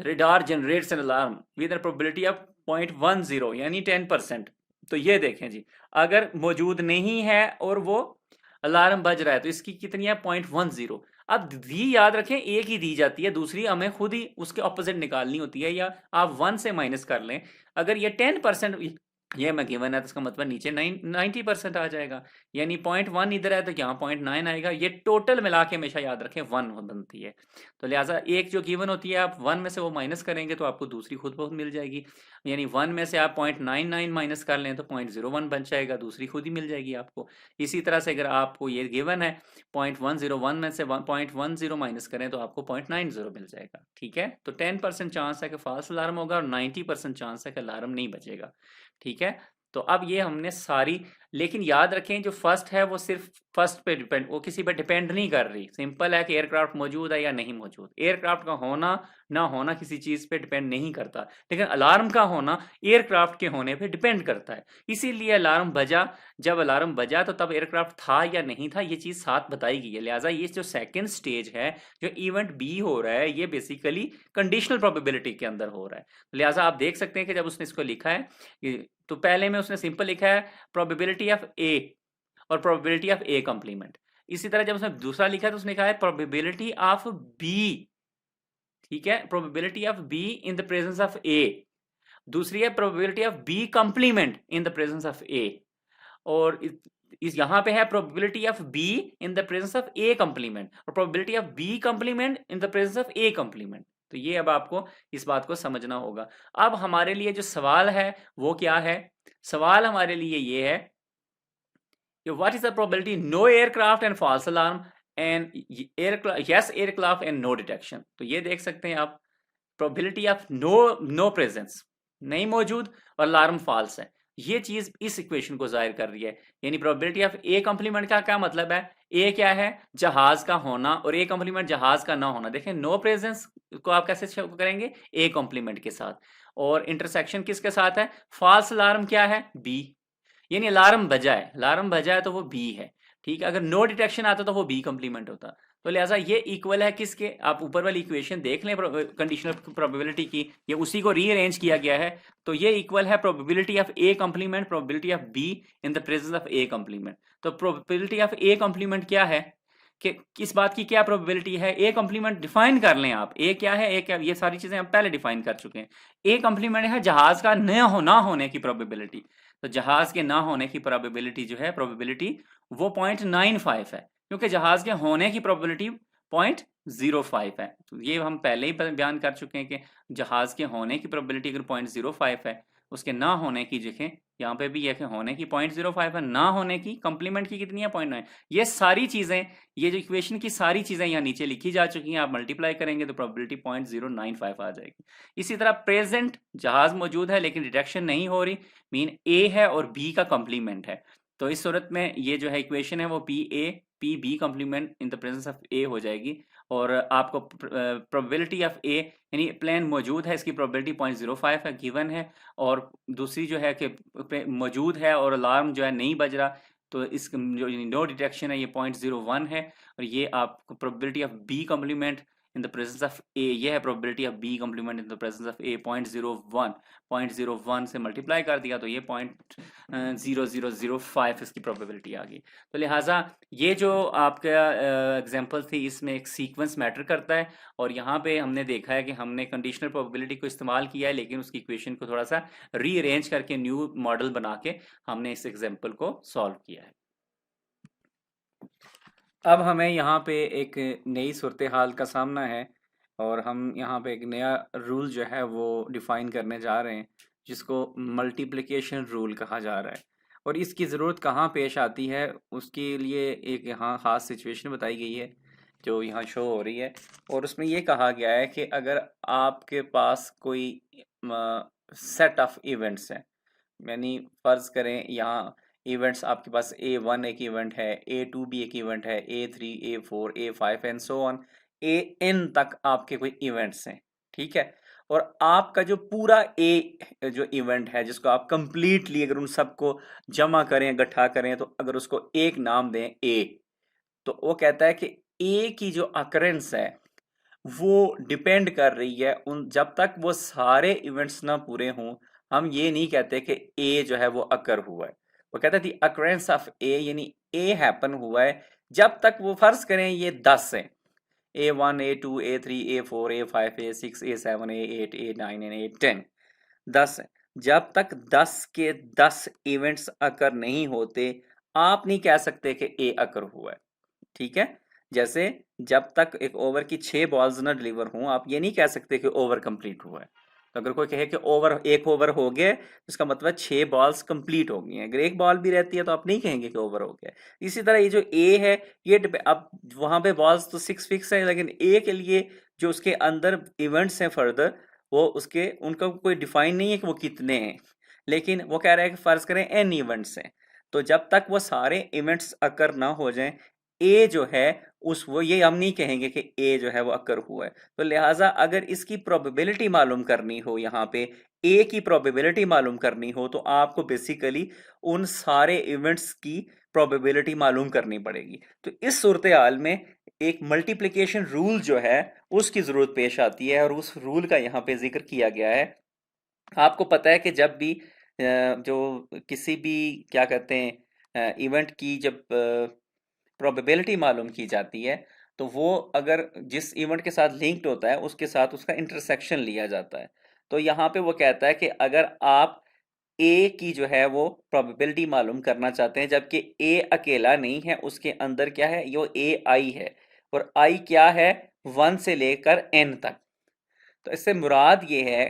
radar generates an alarm with an probability of 0.10 यानी 10%। तो ये देखें जी, अगर मौजूद नहीं है और वो अलार्म बज रहा है, तो इसकी कितनी है 0.10। अब दी याद रखें एक ही दी जाती है, दूसरी हमें खुद ही उसके ऑपोजिट निकालनी होती है, या आप 1 से माइनस कर लें। अगर ये 10% ये मैं गिवन है तो इसका मतलब नीचे 90% आ जाएगा, यानी 0.1 इधर है तो यहाँ 0.9 आएगा। ये टोटल मिला के हमेशा याद रखें 1 बनती है। तो लिहाजा एक जो गिवन होती है आप 1 में से वो माइनस करेंगे तो आपको दूसरी खुद बहुत मिल जाएगी। यानी 1 में से आप 0.99 माइनस कर लें तो 0.01 बन जाएगा, दूसरी खुद ही मिल जाएगी आपको। इसी तरह से अगर आपको ये गिवन है 0.101 में से 0.10 माइनस करें तो आपको 0.90 मिल जाएगा। ठीक है, तो 10% चांस है कि फॉल्स अलार्म होगा और 90% चांस है कि अलार्म नहीं बचेगा। ठीक है, तो अब ये हमने सारी लेकिन याद रखें जो फर्स्ट है वो सिर्फ फर्स्ट पे डिपेंड, वो किसी पे डिपेंड नहीं कर रही। सिंपल है कि एयरक्राफ्ट मौजूद है या नहीं मौजूद, एयरक्राफ्ट का होना ना होना किसी चीज पे डिपेंड नहीं करता, लेकिन अलार्म का होना एयरक्राफ्ट के होने पे डिपेंड करता है। इसीलिए अलार्म बजा, जब अलार्म बजा तो तब एयरक्राफ्ट था या नहीं था, ये चीज साथ बताई गई है। लिहाजा ये जो सेकेंड स्टेज है, जो इवेंट बी हो रहा है, ये बेसिकली कंडीशनल प्रोबेबिलिटी के अंदर हो रहा है। लिहाजा आप देख सकते हैं कि जब उसने इसको लिखा है तो पहले में उसने सिंपल लिखा है प्रोबेबिलिटी ऑफ ए और प्रोबेबिलिटी ऑफ ए कंप्लीमेंट। इसी तरह जब उसने दूसरा लिखा है तो उसने कहा है प्रोबेबिलिटी ऑफ बी, ठीक है, probability of B in the presence of A. दूसरी है probability of B complement in the presence of A, और इस यहां पे है probability of B in the presence of A complement और probability of B complement in the presence of A complement. तो ये अब आपको इस बात को समझना होगा। अब हमारे लिए जो सवाल है वो क्या है? सवाल हमारे लिए ये है कि what is the probability no aircraft and false alarm and yes aircraft and no detection. तो ये देख सकते हैं आप, प्रोबेबिलिटी ऑफ नो प्रेजेंस, नहीं मौजूद, और अलार्म फॉल्स है। ये चीज इस इक्वेशन को जाहिर कर रही है। यानी प्रोबेबिलिटी ऑफ ए कंप्लीमेंट का क्या मतलब है? ए क्या है? जहाज का होना, और ए कंप्लीमेंट जहाज का ना होना। देखें नो प्रेजेंस को आप कैसे शो करेंगे? ए कंप्लीमेंट के साथ, और इंटरसेक्शन किसके साथ है? फॉल्स अलार्म क्या है? बी। यानी अलार्म बजा है, अलार्म बजा है तो वो बी है, ठीक है। अगर नो डिटेक्शन आता तो वो बी कंप्लीमेंट होता। तो लिहाजा ये इक्वल है किसके? आप ऊपर वाली इक्वेशन देख लें कंडीशनल प्रोबेबिलिटी की, ये उसी को रीअरेंज किया गया है। तो ये इक्वल है probability of A complement probability of B in the presence of A complement. तो प्रोबेबिलिटी ऑफ ए कंप्लीमेंट क्या है कि किस बात की क्या प्रोबेबिलिटी है? ए कंप्लीमेंट डिफाइन कर लें आप, ए क्या है, ए क्या, ये सारी चीजें हम पहले डिफाइन कर चुके हैं। ए कंप्लीमेंट है जहाज का ना होने की प्रोबेबिलिटी। तो जहाज के ना होने की प्रोबेबिलिटी जो है, प्रोबेबिलिटी वो 0.95 है, क्योंकि जहाज के होने की प्रोबेबिलिटी 0.05 है। तो ये हम पहले ही बयान कर चुके हैं कि जहाज के होने की प्रोबेबिलिटी अगर 0.05 है, उसके ना होने की देखें यहाँ पे भी, यह होने की 0.05 है, ना होने की कंप्लीमेंट की कितनी है? 0.9। ये सारी चीजें, ये जो इक्वेशन की सारी चीजें यहाँ नीचे लिखी जा चुकी हैं, आप मल्टीप्लाई करेंगे तो प्रोबेबिलिटी 0.095 आ जाएगी। इसी तरह प्रेजेंट जहाज मौजूद है लेकिन डिटेक्शन नहीं हो रही, मीन ए है और बी का कंप्लीमेंट है। तो इस सूरत में ये जो है इक्वेशन है वो P A P B complement in the presence of A हो जाएगी। और आपको प्रोबेबिलिटी ऑफ ए यानी प्लेन मौजूद है, इसकी प्रोबेबिलिटी 0.05 है, गिवन है। और दूसरी जो है कि मौजूद है और अलार्म जो है नहीं बज रहा, तो इस जो नो डिटेक्शन है ये 0.01 है। और ये आपको probability of B complement in the presence of A, ये है probability of B complement in the presence of A 0.01 से मल्टीप्लाई कर दिया तो ये 0.0005 इसकी प्रोबेबिलिटी आ गई। तो लिहाजा ये जो आपका एग्जांपल थी, इसमें एक सीक्वेंस मैटर करता है। और यहाँ पे हमने देखा है कि हमने कंडीशनल प्रोबेबिलिटी को इस्तेमाल किया है, लेकिन उसकी इक्वेशन को थोड़ा सा रीअरेंज करके न्यू मॉडल बना के हमने इस एग्जाम्पल को सॉल्व किया है। अब हमें यहाँ पे एक नई सूरत हाल का सामना है, और हम यहाँ पे एक नया रूल जो है वो डिफाइन करने जा रहे हैं, जिसको मल्टीप्लिकेशन रूल कहा जा रहा है। और इसकी ज़रूरत कहाँ पेश आती है, उसके लिए एक यहाँ ख़ास सिचुएशन बताई गई है जो यहाँ शो हो रही है। और उसमें ये कहा गया है कि अगर आपके पास कोई सेट ऑफ इवेंट्स हैं, यानी फ़र्ज़ करें यहाँ इवेंट्स आपके पास A1 एक इवेंट है, A2 भी एक इवेंट है, A3, A4, A5 and so on, AN तक आपके कोई इवेंट्स हैं, ठीक है। और आपका जो पूरा A जो इवेंट है, जिसको आप कंप्लीटली अगर उन सबको जमा करें, इकट्ठा करें, तो अगर उसको एक नाम दें A, तो वो कहता है कि A की जो अकरेंस है वो डिपेंड कर रही है उन, जब तक वो सारे इवेंट्स ना पूरे हों, हम ये नहीं कहते कि ए जो है वो अकर हुआ है। वो कहता है दी अकरेंस ऑफ ए, यानी ए हैपन हुआ है जब तक वो, फर्ज करें ये 10 है, A1, A2, A3, A4, A5, A6, A7, A8, A9 and A10, 10 है। जब तक 10 के 10 इवेंट्स अकर नहीं होते, आप नहीं कह सकते कि ए अकर हुआ है, ठीक है। जैसे जब तक एक ओवर की 6 बॉल्स ना डिलीवर हों, आप ये नहीं कह सकते कि ओवर कंप्लीट हुआ है। तो अगर कोई कहे कि एक ओवर हो गया, इसका मतलब 6 बॉल्स कंप्लीट हो गई हैं। अगर एक बॉल भी रहती है तो आप नहीं कहेंगे कि ओवर हो गया। इसी तरह ये जो ए है, ये अब वहां पे बॉल्स तो 6 फिक्स है, लेकिन ए के लिए जो उसके अंदर इवेंट्स हैं फर्दर, वो उसके उनका कोई डिफाइन नहीं है कि वो कितने हैं, लेकिन वो कह रहा है कि फर्ज करें n इवेंट्स हैं। तो जब तक वो सारे इवेंट्स अकर ना हो जाएं, ए जो है उस वो ये हम नहीं कहेंगे कि ए जो है वो अकर हुआ है। तो लिहाजा अगर इसकी प्रोबेबिलिटी मालूम करनी हो, यहाँ पे ए की प्रोबेबिलिटी मालूम करनी हो, तो आपको बेसिकली उन सारे इवेंट्स की प्रोबेबिलिटी मालूम करनी पड़ेगी। तो इस सूरत हाल में एक मल्टीप्लिकेशन रूल जो है उसकी जरूरत पेश आती है, और उस रूल का यहाँ पे जिक्र किया गया है। आपको पता है कि जब भी जो किसी भी क्या कहते हैं इवेंट की जब प्रोबेबिलिटी मालूम की जाती है, तो वो अगर जिस इवेंट के साथ लिंक्ड होता है उसके साथ उसका इंटरसेक्शन लिया जाता है। तो यहाँ पे वो कहता है कि अगर आप ए की जो है वो प्रोबेबिलिटी मालूम करना चाहते हैं, जबकि ए अकेला नहीं है, उसके अंदर क्या है, यो ए आई है, और आई क्या है, 1 से लेकर n तक। तो इससे मुराद ये है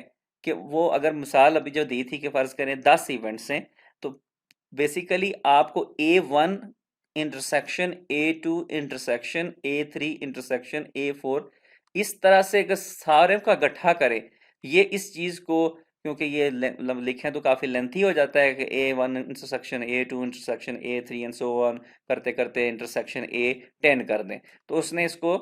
कि वो अगर मिसाल अभी जो दी थी कि फर्ज करें 10 इवेंट्स हैं, तो बेसिकली आपको A1 intersection A2 intersection A3 intersection A4 इस तरह से अगर सारे का इकट्ठा करें, ये इस चीज को, क्योंकि ये लिखें तो काफी लेंथी हो जाता है कि A1 intersection A2 intersection A3 and so on करते करते इंटरसेक्शन A10 कर दें। तो उसने इसको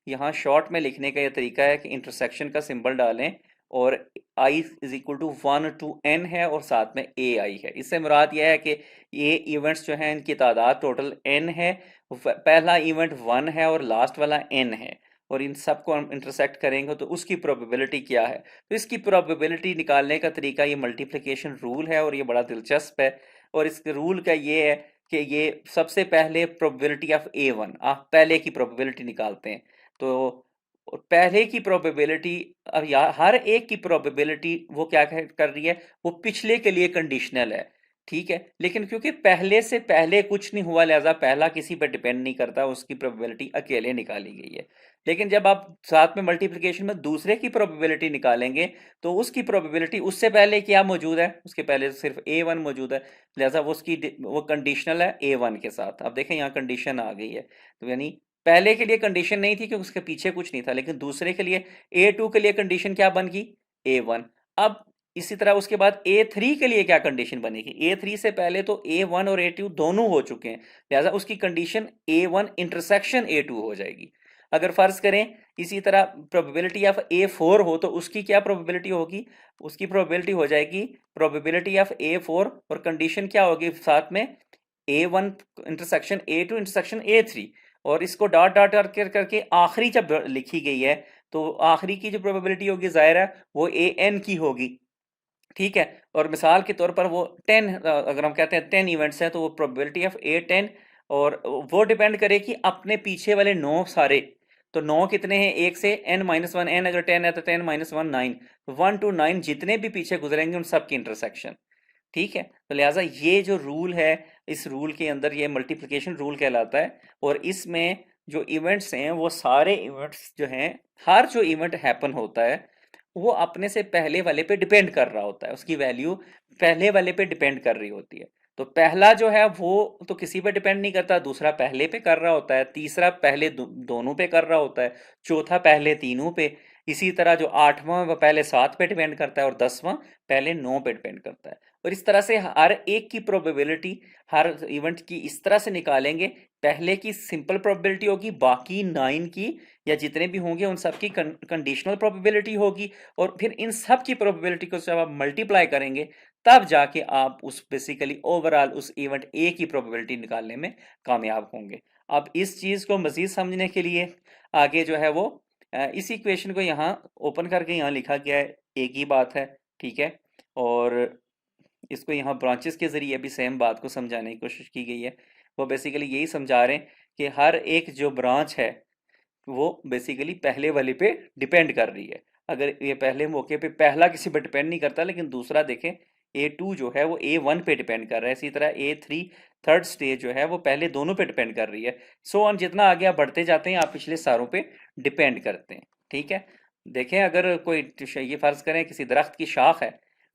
यहाँ शॉर्ट में लिखने का ये तरीका है कि इंटरसेक्शन का सिंबल डालें और i is equal to 1 to n है और साथ में a i है। इससे मुराद यह है कि ये इवेंट्स जो हैं इनकी तादाद टोटल n है, पहला इवेंट 1 है और लास्ट वाला n है, और इन सबको हम इंटरसेक्ट करेंगे तो उसकी प्रोबेबिलिटी क्या है। तो इसकी प्रोबेबिलिटी निकालने का तरीका ये मल्टीप्लिकेशन रूल है, और ये बड़ा दिलचस्प है। और इस रूल का ये है कि ये सबसे पहले प्रोबेबिलिटी ऑफ A1, आप पहले की प्रोबेबिलिटी निकालते हैं। तो पहले की प्रोबेबिलिटी, अब यार हर एक की प्रोबेबिलिटी वो क्या कर रही है, वो पिछले के लिए कंडीशनल है, ठीक है। लेकिन क्योंकि पहले से पहले कुछ नहीं हुआ, लिहाजा पहला किसी पर डिपेंड नहीं करता, उसकी प्रोबेबिलिटी अकेले निकाली गई है। लेकिन जब आप साथ में मल्टीप्लिकेशन में दूसरे की प्रोबेबिलिटी निकालेंगे, तो उसकी प्रोबेबिलिटी उससे पहले क्या मौजूद है, उसके पहले सिर्फ A1 मौजूद है, लिहाजा वो उसकी वो कंडीशनल है A1 के साथ। अब देखें यहाँ कंडीशन आ गई है, तो यानी पहले के लिए कंडीशन नहीं थी क्योंकि उसके पीछे कुछ नहीं था, लेकिन दूसरे के लिए A2 के लिए कंडीशन क्या बन गई, A1। अब इसी तरह उसके बाद A3 के लिए क्या कंडीशन बनेगी, A3 से पहले तो A1 और A2 दोनों हो चुके हैं, लिहाजा उसकी कंडीशन A1 इंटरसेक्शन A2 हो जाएगी। अगर फर्ज करें इसी तरह प्रोबेबिलिटी ऑफ A4 हो, तो उसकी क्या प्रोबेबिलिटी होगी, उसकी प्रोबेबिलिटी हो जाएगी प्रोबेबिलिटी ऑफ A4, और कंडीशन क्या होगी साथ में, A1 intersection A2 intersection A3, और इसको डॉट डॉट करके आखिरी जब लिखी गई है, तो आखिरी की जो प्रोबेबिलिटी होगी जाहिर है वो AN की होगी, ठीक है। और मिसाल के तौर पर वो 10, अगर हम कहते हैं 10 इवेंट्स हैं, तो वो प्रोबेबिलिटी ऑफ A10, और वो डिपेंड करे कि अपने पीछे वाले 9 सारे, तो 9 कितने हैं, 1 से n-1, n अगर 10 है तो 10-1 9, 1 to 9 जितने भी पीछे गुजरेंगे उन सब की इंटरसेक्शन, ठीक है। तो लिहाजा ये जो रूल है, इस रूल के अंदर ये मल्टीप्लिकेशन रूल कहलाता है, और इसमें जो इवेंट्स हैं वो सारे इवेंट्स जो हैं, हर जो इवेंट हैपन होता है वो अपने से पहले वाले पे डिपेंड कर रहा होता है, उसकी वैल्यू पहले वाले पे डिपेंड कर रही होती है। तो पहला जो है वो तो किसी पे डिपेंड नहीं करता, दूसरा पहले पे कर रहा होता है, तीसरा पहले दोनों पे कर रहा होता है, चौथा पहले तीनों पे, इसी तरह जो 8वां वो पहले 7 पे डिपेंड करता है, और 10वां पहले 9 पे डिपेंड करता है। और इस तरह से हर एक की प्रोबेबिलिटी हर इवेंट की इस तरह से निकालेंगे, पहले की सिंपल प्रोबेबिलिटी होगी, बाकी 9 की या जितने भी होंगे उन सब की कंडीशनल प्रोबेबिलिटी होगी, और फिर इन सब की प्रोबेबिलिटी को जब आप मल्टीप्लाई करेंगे, तब जाके आप उस बेसिकली ओवरऑल उस इवेंट ए की प्रोबेबिलिटी निकालने में कामयाब होंगे। अब इस चीज़ को मज़ीद समझने के लिए आगे जो है वो इस इक्वेशन को यहाँ ओपन करके यहाँ लिखा गया है, एक ही बात है, ठीक है। और इसको यहाँ ब्रांचेस के ज़रिए भी सेम बात को समझाने की कोशिश की गई है। वो बेसिकली यही समझा रहे हैं कि हर एक जो ब्रांच है वो बेसिकली पहले वाले पे डिपेंड कर रही है। अगर ये पहले मौके पे पहला किसी पे डिपेंड नहीं करता, लेकिन दूसरा देखें A2 जो है वो A1 पे डिपेंड कर रहा है, इसी तरह A3 थर्ड स्टेज जो है वो पहले दोनों पे डिपेंड कर रही है। सो ऑन जितना आगे आप बढ़ते जाते हैं आप पिछले सारों पे डिपेंड करते हैं, ठीक है। देखें अगर कोई ये फर्ज करें किसी दरख्त की शाख है,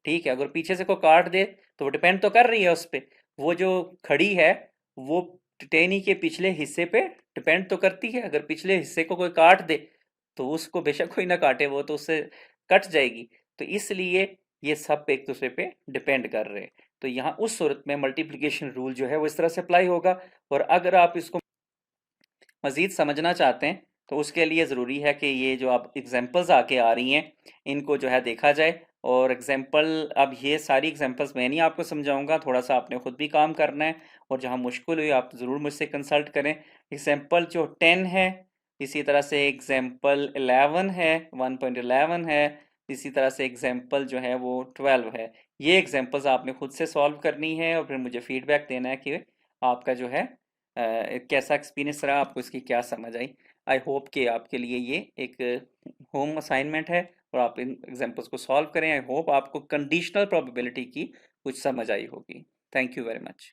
ठीक है, अगर पीछे से कोई काट दे तो वो डिपेंड तो कर रही है उस पर, वो जो खड़ी है वो टहनी के पिछले हिस्से पे डिपेंड तो करती है। अगर पिछले हिस्से को कोई काट दे तो उसको बेशक कोई ना काटे, वो तो उससे कट जाएगी। तो इसलिए ये सब एक दूसरे पे डिपेंड कर रहे हैं। तो यहाँ उस सूरत में मल्टीप्लिकेशन रूल जो है वो इस तरह से अप्लाई होगा। और अगर आप इसको मज़ीद समझना चाहते हैं तो उसके लिए ज़रूरी है कि ये जो आप एग्जांपल्स आके आ रही हैं इनको जो है देखा जाए। और एग्जांपल, अब ये सारी एग्जांपल्स मैं नहीं आपको समझाऊंगा, थोड़ा सा आपने खुद भी काम करना है, और जहाँ मुश्किल हुई आप ज़रूर मुझसे कंसल्ट करें। एग्जांपल जो 10 है, इसी तरह से एग्जांपल 11 है, 1.11 है, इसी तरह से एग्जांपल जो है वो 12 है। ये एग्जांपल्स आपने खुद से सॉल्व करनी है और फिर मुझे फीडबैक देना है कि आपका जो है कैसा एक्सपीरियंस रहा, आपको इसकी क्या समझ आई। आई होप कि आपके लिए ये एक होम असाइनमेंट है और आप इन एग्जांपल्स को सॉल्व करें। आई होप आपको कंडीशनल प्रोबेबिलिटी की कुछ समझ आई होगी। Thank you very much.